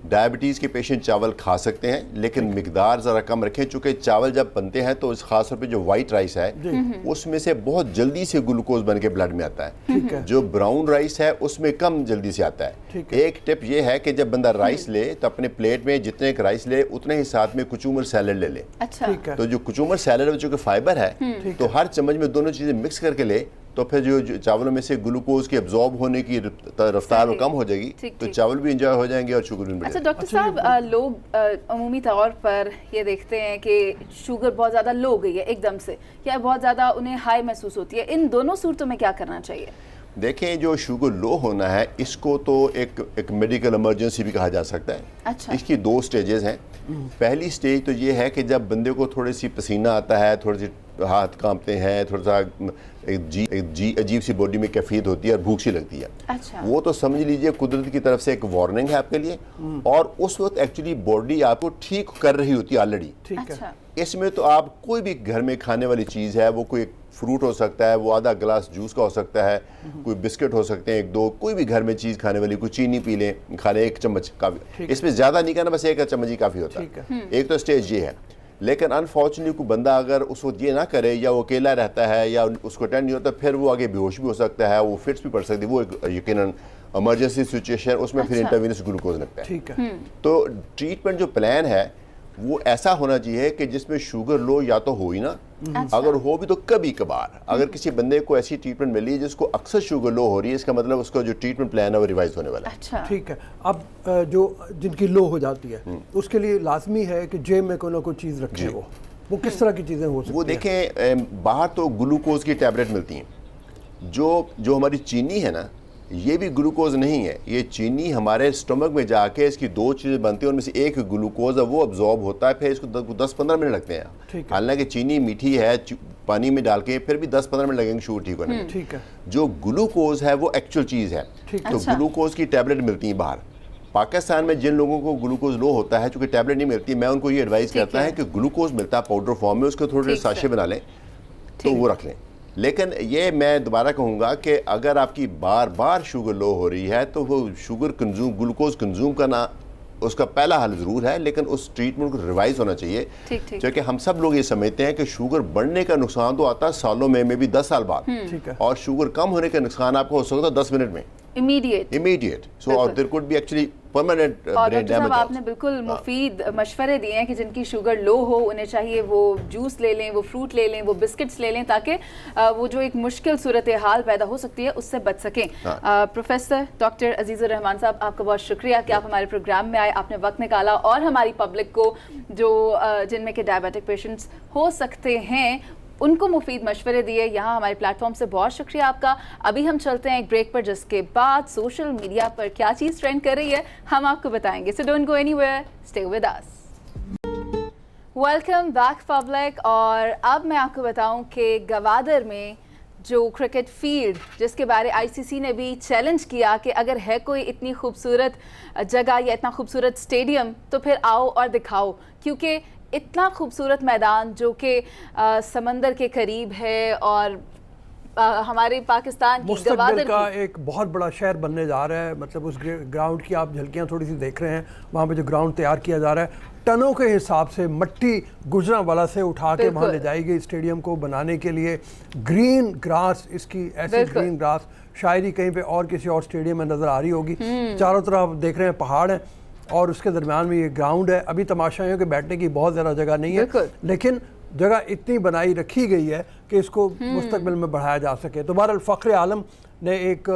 डायबिटीज़ के पेशेंट चावल खा सकते हैं, लेकिन मिकदार ज़रा कम रखें, चूँकि चावल जब बनते हैं तो खास तौर पे जो वाइट राइस है उसमें से बहुत जल्दी से ग्लूकोज बन के ब्लड में आता है। जो ब्राउन राइस है उसमें कम जल्दी से आता है। एक टिप ये है कि जब बंदा राइस ले तो अपने प्लेट में जितने एक राइस ले उतने ही साथ में कुचूमर सैलड ले ले। अच्छा, ठीक है। तो जो कुचूमर सैलड में चूँकि फाइबर है तो हर चम्मच में दोनों चीज़ें मिक्स करके ले तो फिर जो चावलों में से ग्लूकोज के एब्जॉर्ब होने की रफ्तार वो कम हो जाएगी, तो चावल भी इंजॉय हो जाएंगे और शुगर भी बढ़ेगा। अच्छा डॉक्टर साहब, लोग अमूमी तौर पर ये देखते हैं कि शुगर बहुत ज़्यादा लो हो गई है एकदम से, या बहुत ज़्यादा उन्हें हाई महसूस होती है, इन दोनों सूरतों में क्या करना चाहिए? देखें जो शुगर लो होना है इसको तो एक मेडिकल इमरजेंसी भी कहा जा सकता है। अच्छा। इसकी 2 स्टेजेस हैं। पहली स्टेज तो ये है कि जब बंदे को थोड़ी सी पसीना आता है, थोड़ी सी हाथ कांपते हैं, थोड़ा सा अजीब सी बॉडी में कैफियत होती है और भूख सी लगती है। अच्छा। वो तो समझ लीजिए कुदरत की तरफ से एक वार्निंग है आपके लिए, और उस वक्त एक्चुअली बॉडी आपको ठीक कर रही होती है ऑलरेडी। ठीक है। अच्छा। इसमें तो आप कोई भी घर में खाने वाली चीज़ है, वो कोई फ्रूट हो सकता है, वो आधा गिलास जूस का हो सकता है, कोई बिस्किट हो सकते हैं 1-2, कोई भी घर में चीज़ खाने वाली, कोई चीनी पी लें, खा लें 1 चम्मच काफ़ी। इसमें ज़्यादा नहीं करना, बस 1 चम्मच ही काफ़ी होता है। एक तो स्टेज ये है। लेकिन अनफॉर्चुनेटली कोई बंदा अगर उस वक्त ये ना करे, या वो अकेला रहता है, या उसको अटेंड नहीं होता, फिर वो आगे बेहोश भी हो सकता है, वो फिट्स भी पड़ सकती है, वो यकीनन इमरजेंसी सिचुएशन, उसमें फिर इंटरवीनस ग्लूकोज लगता है। ठीक है। तो ट्रीटमेंट जो प्लान है वो ऐसा होना चाहिए कि जिसमें शुगर लो या तो हो ही ना, अगर हो भी तो कभी कभार। अगर किसी बंदे को ऐसी ट्रीटमेंट मिली है जिसको अक्सर शुगर लो हो रही है, इसका मतलब उसका जो ट्रीटमेंट प्लान है वो रिवाइज होने वाला है। अच्छा। ठीक है। अब जो जिनकी लो हो जाती है उसके लिए लाजमी है कि जेब में कोई ना कोई चीज़ रखें। वो किस तरह की चीज़ें हो सकती हैं? वो देखें, बाहर तो ग्लूकोज की टैबलेट मिलती हैं। जो हमारी चीनी है ना, ये भी ग्लूकोज नहीं है, ये चीनी हमारे स्टमक में जाके इसकी 2 चीज़ें बनती हैं, उनमें से एक ग्लूकोज है, वो अब्जॉर्ब होता है, फिर इसको 10-15 मिनट लगते हैं। हालांकि चीनी मीठी है, पानी में डाल के फिर भी 10-15 मिनट लगेंगे शुगर ठीक होने में। ठीक है। जो ग्लूकोज है वो एक्चुअल चीज़ है। तो ग्लूकोज की टैबलेट मिलती है बाहर। पाकिस्तान में जिन लोगों को ग्लूकोज लो होता है, चूँकि टैबलेट नहीं मिलती, मैं उनको ये एडवाइस करता है कि ग्लूकोज मिलता है पाउडर फॉर्म में, उसके थोड़े साशे बना लें तो वो रख लें। लेकिन ये मैं दोबारा कहूँगा कि अगर आपकी बार बार शुगर लो हो रही है तो वो ग्लूकोज कंज्यूम करना उसका पहला हल ज़रूर है, लेकिन उस ट्रीटमेंट को रिवाइज होना चाहिए। क्योंकि हम सब लोग ये समझते हैं कि शुगर बढ़ने का नुकसान तो आता है सालों में भी 10 साल बाद, और शुगर कम होने का नुकसान आपको हो सकता है 10 मिनट में, इमीडिएट। सो और there could be actually permanent brain damage. आपने बिल्कुल मुफीद मशवरे दिए हैं कि जिनकी शुगर लो हो उन्हें चाहिए वो जूस ले लें, वो फ्रूट ले लें, वो बिस्किट्स ले लें, ताकि वो जो एक मुश्किल सूरत हाल पैदा हो सकती है उससे बच सकें। प्रोफेसर डॉक्टर अजीज़ुर रहमान साहब, आपका बहुत शुक्रिया कि आप हमारे प्रोग्राम में आए, आपने वक्त निकाला और हमारी पब्लिक को जो जिनमें के डायबिटिक पेशेंट्स हो सकते हैं उनको मुफीद मशवरे दिए यहाँ हमारे प्लेटफॉर्म से। बहुत शुक्रिया आपका। अभी हम चलते हैं एक ब्रेक पर, जिसके बाद सोशल मीडिया पर क्या चीज़ ट्रेंड कर रही है हम आपको बताएंगे। So don't go anywhere, stay with us. Welcome back public. और अब मैं आपको बताऊं कि गवादर में जो क्रिकेट फील्ड, जिसके बारे आईसीसी ने भी चैलेंज किया कि अगर है कोई इतनी खूबसूरत जगह या इतना खूबसूरत स्टेडियम तो फिर आओ और दिखाओ, क्योंकि इतना खूबसूरत मैदान जो कि समंदर के करीब है और हमारे पाकिस्तान की मुस्तकबिल का एक बहुत बड़ा शहर बनने जा रहा है। मतलब उस ग्राउंड की आप झलकियाँ थोड़ी सी देख रहे हैं, वहाँ पे जो ग्राउंड तैयार किया जा रहा है टनों के हिसाब से मट्टी गुजरांवाला से उठा के वहाँ ले जाएगी स्टेडियम को बनाने के लिए। ग्रीन ग्रास, इसकी ऐसी ग्रीन ग्रास शायरी कहीं पे और किसी और स्टेडियम में नज़र आ रही होगी। चारों तरफ आप देख रहे हैं पहाड़ हैं और उसके दरमियान में ये ग्राउंड है। अभी तमाशाइयों के बैठने की बहुत ज़्यादा जगह नहीं है, लेकिन जगह इतनी बनाई रखी गई है कि इसको मुस्तकबिल में बढ़ाया जा सके। तो बहरहाल फ़ख्र आलम ने एक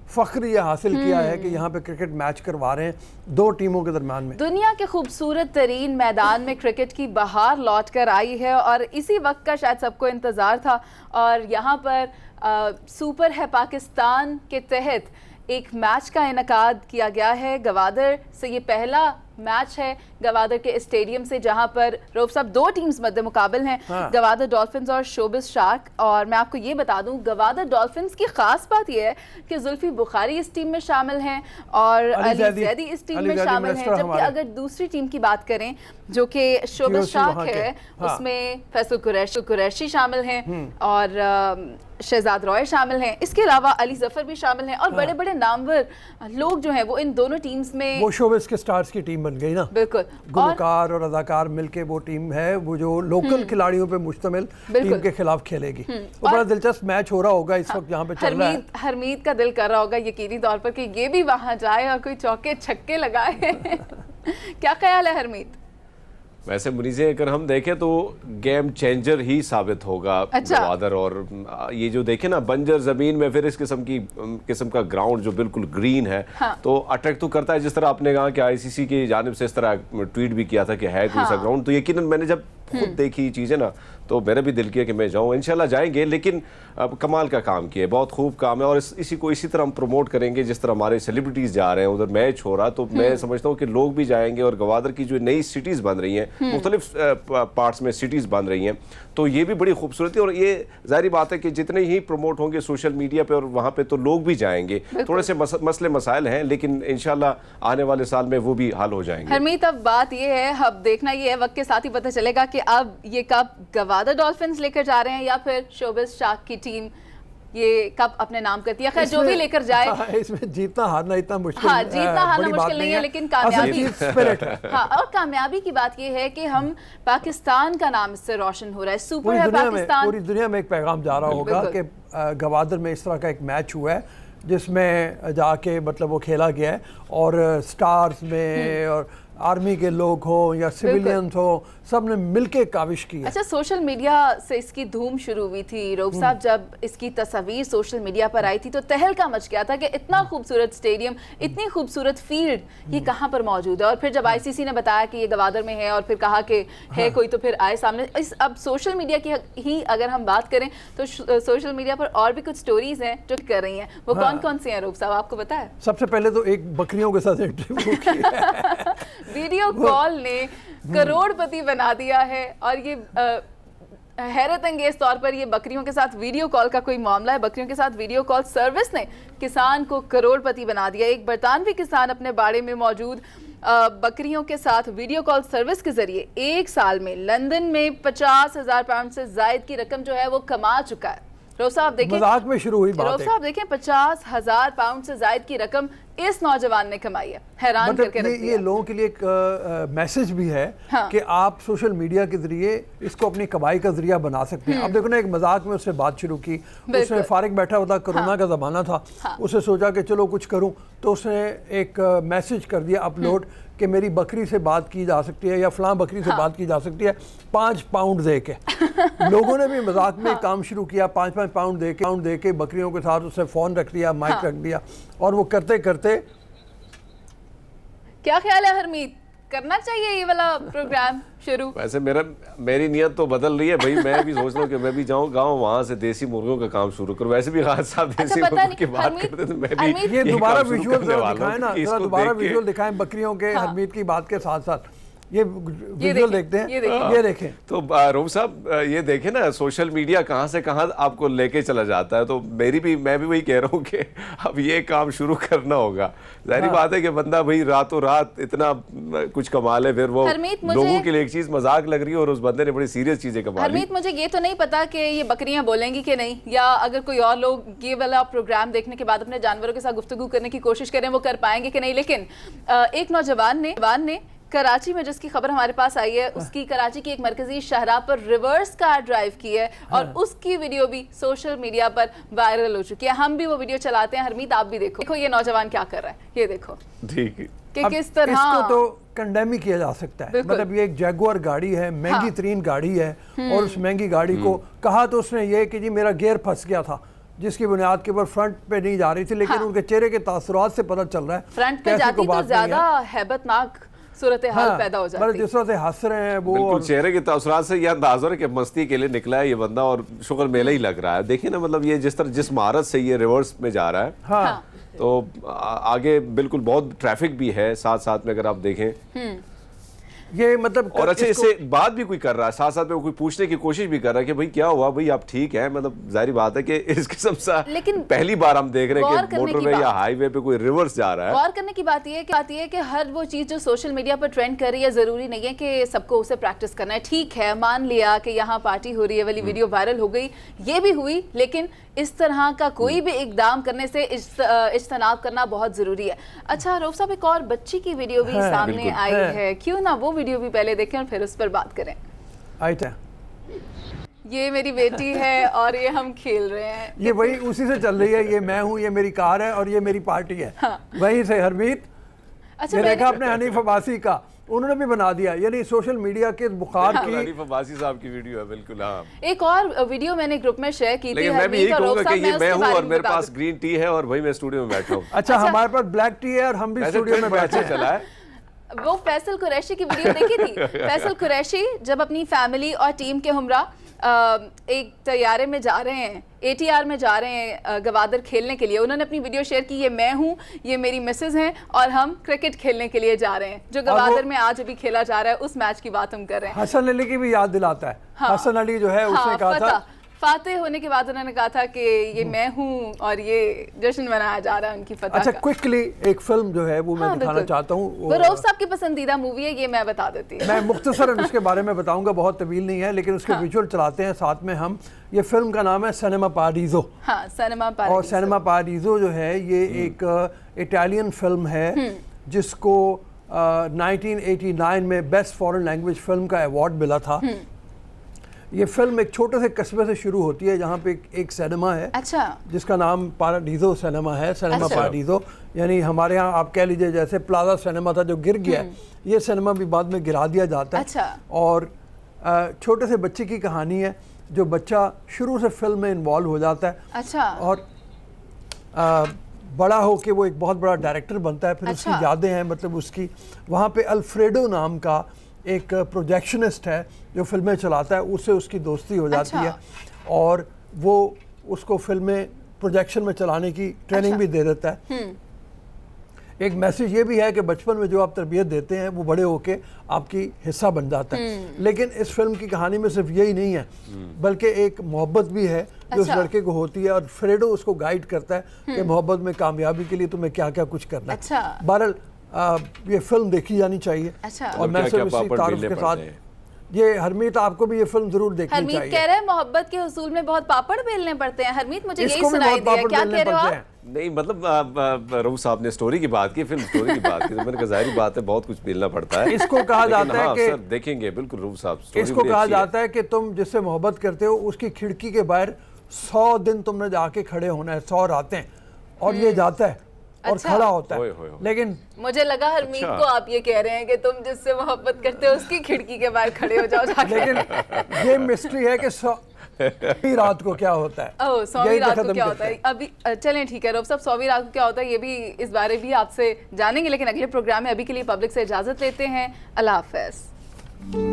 फ़ख्र ये हासिल किया है कि यहाँ पे क्रिकेट मैच करवा रहे हैं 2 टीमों के दरमियान में। दुनिया के खूबसूरत तरीन मैदान में क्रिकेट की बहार लौट कर आई है और इसी वक्त का शायद सबको इंतज़ार था। और यहाँ पर सुपर है पाकिस्तान के तहत एक मैच का इनकाद किया गया है गवादर से। ये पहला मैच है गवादर के स्टेडियम से जहां पर रऊफ साहब 2 टीम्स मध्य मुकाबल हैं, गवादर डॉल्फिन्स और शोबिस शार्क। और मैं आपको ये बता दूं, गवादर डॉल्फिन्स की खास बात ये है कि जुल्फी बुखारी इस टीम में शामिल हैं और अली जैदी इस टीम में शामिल हैं। जबकि अगर दूसरी टीम की बात करें जो कि शोबिस शार्क है, उसमें फैसल कुरैशी शामिल हैं और शहजाद रॉय शामिल हैं। इसके अलावा अली जफर भी शामिल हैं और बड़े बड़े नामवर लोग जो हैं वो इन दोनों टीम्स में, वो शोबिस के स्टार्स की टीम बन गई ना। बिल्कुल, गुलकार और अदाकार मिलके वो टीम है, वो जो लोकल खिलाड़ियों पे मुश्तमिल टीम के खिलाफ खेलेगी। तो बड़ा दिलचस्प मैच हो रहा होगा इस वक्त यहाँ पे चल रहा है। हरमीत का दिल कर रहा होगा यकीनी तौर पर कि ये भी वहां जाए और कोई चौके छक्के लगाए। क्या ख्याल है हरमीत? वैसे मुनीज़े अगर हम देखें तो गेम चेंजर ही साबित होगा गवादर। और ये जो देखें ना बंजर ज़मीन में फिर इस किस्म का ग्राउंड जो बिल्कुल ग्रीन है, तो अट्रैक्ट तो करता है। जिस तरह आपने कहा कि आईसीसी की जानिब से इस तरह ट्वीट भी किया था कि है कोई सा ग्राउंड, तो यकीनन मैंने जब खुद देखी चीज़ें ना, तो मेरा भी दिल किया कि मैं जाऊँ। इंशाल्लाह जाएंगे, लेकिन अब कमाल का काम किया, बहुत खूब काम है, और इसी को इसी तरह हम प्रमोट करेंगे जिस तरह हमारे सेलिब्रिटीज़ जा रहे हैं, उधर मैच हो रहा, तो मैं समझता हूँ कि लोग भी जाएंगे। और गवादर की जो नई सिटीज़ बन रही हैं, मुख्तलिफ पार्ट्स में सिटीज़ बन रही हैं, तो ये भी बड़ी खूबसूरती है। और ये जाहिर बात है कि जितने ही प्रमोट होंगे सोशल मीडिया पे और वहाँ पे, तो लोग भी जाएंगे। थोड़े से मसले मसाइल हैं, लेकिन इंशाल्लाह आने वाले साल में वो भी हल हो जाएंगे। हरमीत, अब बात ये है, अब देखना ये है, वक्त के साथ ही पता चलेगा कि अब ये कप गवादर डॉल्फिन्स लेकर जा रहे हैं या फिर शोबिज़ शार्क की टीम ये कप अपने नाम करती है। खैर जो भी लेकर जाए, इसमें जीतना हारना इतना मुश्किल, हाँ, जीतना हारना मुश्किल नहीं है, लेकिन कामयाबी हाँ, और कामयाबी की बात ये है कि हम पाकिस्तान का नाम इससे रोशन हो रहा है। सुपर है पाकिस्तान, पूरी दुनिया में एक पैगाम जा रहा होगा कि गवादर में इस तरह का एक मैच हुआ है जिसमें जाके मतलब वो खेला गया है, और स्टार्स में और आर्मी के लोग हो या सिविलियंस हो, सब ने मिलके काविश की है। अच्छा, सोशल मीडिया से इसकी धूम शुरू हुई थी रऊफ साहब, जब इसकी तस्वीर सोशल मीडिया पर आई थी तो तहलका मच गया था कि इतना खूबसूरत स्टेडियम, इतनी खूबसूरत फील्ड, ये कहाँ पर मौजूद है। और फिर जब आईसीसी ने बताया कि ये गवादर में है और फिर कहा कि है कोई, तो फिर आए सामने। अब सोशल मीडिया की ही अगर हम बात करें तो सोशल मीडिया पर और भी कुछ स्टोरीज हैं जो कर रही हैं, वो कौन कौन सी हैं रऊफ साहब, आपको पता है? सबसे पहले तो एक बकरियों के साथ इंटरव्यू किया वीडियो कॉल ने करोड़पति बना दिया है, और ये हैरत अंगेज तौर पर ये बकरियों के साथ वीडियो कॉल का कोई मामला है। बकरियों के साथ वीडियो कॉल सर्विस ने किसान को करोड़पति बना दिया। एक बरतानवी किसान अपने बाड़े में मौजूद बकरियों के साथ वीडियो कॉल सर्विस के जरिए एक साल में लंदन में 50,000 पाउंड से जायद की रकम जो है वो कमा चुका है। रऊफ साहब देखें, मजाक में शुरू हुई बात है। रऊफ साहब देखें, 50,000 पाउंड से जायद की रकम इस नौजवान ने कमाई है, हैरान मतलब करके रख दिया। ये लोगों के लिए एक मैसेज भी है हाँ। कि आप सोशल मीडिया के जरिए इसको अपनी कमाई का जरिया बना सकते हैं। अब देखो ना, एक मजाक में उससे बात शुरू की, उसने फारिग बैठा हुआ था, कोरोना का ज़माना था, उसने सोचा कि चलो कुछ करूं, तो उसने एक मैसेज कर दिया अपलोड कि मेरी बकरी से बात की जा सकती है या फलां बकरी से बात की जा सकती है 5 पाउंड दे के। लोगों ने भी मजाक में काम शुरू किया, 5-5 पाउंड दे के बकरियों के साथ उसने फ़ोन रख दिया, माइक रख दिया, और वो करते करते। क्या ख्याल है हरमीत, करना चाहिए ये वाला प्रोग्राम शुरू? वैसे मेरी नियत तो बदल रही है भाई, मैं भी सोच रहा हूँ कि मैं भी जाऊँ गाँव, वहाँ से देसी मुर्गियों का काम शुरू करूँ। वैसे भी खास साहब देसी मुर्गों की बात करते तो मैं भी ये दोबारा काम शुरू विजुअल करने वाला हूँ दिखाएं ना, कि इसको दोबारा देख के- विजुअल दिखाएं बकरियों के, हरमीत की बात के साथ साथ ये विजुअल देखें, देखते हैं, ये ये देखें। तो रऊफ साहब ये देखें ना, सोशल मीडिया कहाँ से कहाँ आपको लेके चला जाता है। तो मैं भी वही कह रहा हूँ कि अब ये काम शुरू करना होगा। जाहिर बात है कि बंदा भाई रातों रात इतना कुछ कमा ले, फिर वो हरमीत, लोगों के लिए एक चीज मजाक लग रही है और उस बंदे ने बड़ी सीरियस चीजें कमा ली। हरमीत, मुझे ये तो नहीं पता कि ये बकरियां बोलेंगी कि नहीं, या अगर कोई और लोग ये वाला प्रोग्राम देखने के बाद अपने जानवरों के साथ गुफ्तगू करने की कोशिश करें, वो कर पाएंगे कि नहीं। लेकिन एक नौजवान ने कराची में, जिसकी खबर हमारे पास आई है, उसकी कराची की एक मरकजी शाहराह पर रिवर्स कार ड्राइव की है, और उसकी वीडियो भी सोशल मीडिया पर वायरल हो चुकी है। हम भी वो वीडियो चलाते हैं, हरमीत आप भी देखो ये नौजवान क्या कर रहा है, ये देखो ठीक है कि अब किस तरह इसको तो कंडेम ही किया जा सकता है। बिल्कुल। मतलब ये एक जैगुआर गाड़ी है, महंगी तरीन गाड़ी है, और उस महंगी गाड़ी को कहा तो उसने ये कि जी मेरा गियर फंस गया था, जिसकी बुनियाद के ऊपर फ्रंट पे नहीं जा रही थी, लेकिन उनके चेहरे के तासुरात से पता चल रहा है फ्रंट पे जाती तो ज्यादा हैबतनाक सूरत हाल पैदा हो जाती है। जिस तरह से हंस रहे हैं वो, बिल्कुल चेहरे के तासुरात से यह अंदाज़ हो रहा है कि मस्ती के लिए निकला है ये बंदा और शुक्र मेला ही लग रहा है। देखिए ना, मतलब ये जिस महारत से ये रिवर्स में जा रहा है, हाँ, तो आगे बिल्कुल बहुत ट्रैफिक भी है साथ साथ में, अगर आप देखें। ये मतलब और अच्छा, इससे बात भी कोई कर रहा है साथ साथ में, कोई पूछने की कोशिश भी कर रहा है कि भाई क्या हुआ, भाई आप ठीक है। मतलब जाहिर बात है कि इस किस्म सा लेकिन पहली बार हम देख रहे हैं गौर कि करने की मोटरवे या बात- हाईवे पे कोई रिवर्स जा रहा है। गौर करने की बात यह है कि हर वो चीज़ जो सोशल मीडिया पर ट्रेंड कर रही है, ज़रूरी नहीं है कि सबको उसे प्रैक्टिस करना है। ठीक है, मान लिया कि यहाँ पार्टी हो रही है वाली वीडियो वायरल हो गई, ये भी हुई, लेकिन इस तरह का कोई भी इकदाम करने से इज्तनाब करना बहुत ज़रूरी है। अच्छा रऊफ साहब, एक और बच्ची की वीडियो भी सामने बिल्कुल। आई है, क्यों ना वो वीडियो भी पहले देखें और फिर उस पर बात करें। ये मेरी बेटी है और ये हम खेल रहे हैं, ये वही उसी से चल रही है, ये मैं हूँ, ये मेरी कार है और ये मेरी पार्टी है। वहीं से हरमीत, अच्छा ये देखा आपने हनीफ अब्बासी का, उन्होंने भी बना दिया, यानी सोशल मीडिया के बुखार की। हनीफ अब्बासी साहब की वीडियो है, बिल्कुल। हाँ, एक और वीडियो मैंने ग्रुप में शेयर की थी, लेकिन मैं भी यही हरमीत और कहूंगा रऊफ कि साहब, ये मैं हूँ उसके और बारे में मेरे बता पास ग्रीन टी है और भाई मैं स्टूडियो में बैठा हूँ। अच्छा, हमारे पास ब्लैक टी है और हम भी ऐसे स्टूडियो में ट्रेंड बड़ा बैठे अच्छा हैं। चला है। وہ فیصل قریشی کی ویڈیو دیکھی تھی؟ فیصل قریشی جب اپنی فیملی اور ٹیم کے ہمراہ ایک طیارے میں جا رہے ہیں, ATR میں جا رہے ہیں گوادر کھیلنے کے لیے, انہوں نے اپنی ویڈیو شیئر کی, یہ میں ہوں, یہ میری مسز ہیں اور ہم کرکٹ کھیلنے کے لیے جا رہے ہیں, جو گوادر میں آج ابھی کھیلا جا رہا ہے, اس میچ کی بات ہم کر رہے ہیں. حسن علی کی بھی یاد دلاتا ہے. حسن علی جو ہے اس نے کہا تھا فاتح ہونے کے بعد انہوں نے کہا تھا کہ یہ میں ہوں اور یہ جشن منایا جا رہا ہے ان کی فتح کا. اچھا کوئکلی ایک فلم جو ہے وہ میں دکھانا چاہتا ہوں, وہ رؤف صاحب کی پسندیدہ مووی ہے, یہ میں بتا دیتی ہوں. میں مختصراً اس کے بارے میں بتاؤں گا, بہت طویل نہیں ہے لیکن اس کے ویژول چلاتے ہیں ساتھ میں ہم. یہ فلم کا نام ہے سینما پاراڈیزو. ہاں سینما پاراڈیزو. اور سینما پاراڈیزو جو ہے یہ ایک اٹالین فلم ہے جس کو 1989 میں بیسٹ فارن لینگویج فلم کا ایوارڈ ملا تھا. یہ فلم ایک چھوٹے سے قصبے سے شروع ہوتی ہے جہاں پہ ایک سینما ہے جس کا نام پاراڈیزو سینما ہے, سینما پاراڈیزو. یعنی ہمارے ہاں آپ کہہ لیجئے جیسے پلازا سینما تھا جو گر گیا ہے, یہ سینما بھی بعد میں گرا دیا جاتا ہے. اور چھوٹے سے بچے کی کہانی ہے جو بچہ شروع سے فلم میں انوالو ہو جاتا ہے اور بڑا ہو کے وہ ایک بہت بڑا ڈائریکٹر بنتا ہے. پھر اس کی یادیں ہیں, مطلب اس کی وہاں پہ الفریڈو نام کا ایک پروجیکشنسٹ ہے جو فلمیں چلاتا ہے, اس سے اس کی دوستی ہو جاتی ہے اور وہ اس کو فلمیں پروجیکشن میں چلانے کی ٹریننگ بھی دے دیتا ہے. ایک میسیج یہ بھی ہے کہ بچپن میں جو آپ تربیت دیتے ہیں وہ بڑے ہو کے آپ کی حصہ بن جاتا ہے. لیکن اس فلم کی کہانی میں صرف یہی نہیں ہے بلکہ ایک محبت بھی ہے جو اس لڑکے کو ہوتی ہے اور فریڈو اس کو گائیڈ کرتا ہے کہ محبت میں کامیابی کے لیے تمہیں کیا کیا کچھ کرنا ہے. بہرحال یہ فلم دیکھی جانی چاہیے. اور میں صرف اسی تعارف کے ساتھ یہ ہرمیت آپ کو بھی یہ فلم ضرور دیکھنی چاہیے. ہرمیت کہہ رہے ہیں محبت کے حصول میں بہت پاپڑ بیلنے پڑتے ہیں. ہرمیت مجھے یہی سنائی دیا, کیا کہہ رہے ہو آپ؟ نہیں مطلب رؤف صاحب نے سٹوری کی بات کی, فلم سٹوری کی بات کی, تو میں نے کہا ظاہری بات ہے بہت کچھ بیلنا پڑتا ہے. اس کو کہا جاتا ہے کہ دیکھیں گے بالکل رؤف صاحب, اس کو کہا جاتا ہے کہ تم جس سے محبت کرتے ہو اس کی کھڑکی کے باہر 100 دن تم نے جا کے کھڑے ہونا ہے, 100 راتیں, اور یہ جاتا ہے اور کھڑا ہوتا ہے. لیکن مجھے لگا ہرمیت کو آپ یہ کہہ رہے ہیں کہ تم جس سے محبت کرتے ہو اس کی کھڑکی کے باہر کھڑے ہو جاؤ جا کے. لیکن یہ مسٹری ہے کہ 100ویں رات کو کیا ہوتا ہے. 100ویں رات کو کیا ہوتا ہے. ابھی چلیں ٹھیک ہے رؤف صاحب, 100ویں رات کو کیا ہوتا ہے یہ بھی اس بارے بھی آپ سے جانیں گے, لیکن اگلے پروگرام میں ابھی کے لیے پبلک سے اجازت لیتے ہیں. اللہ حافظ.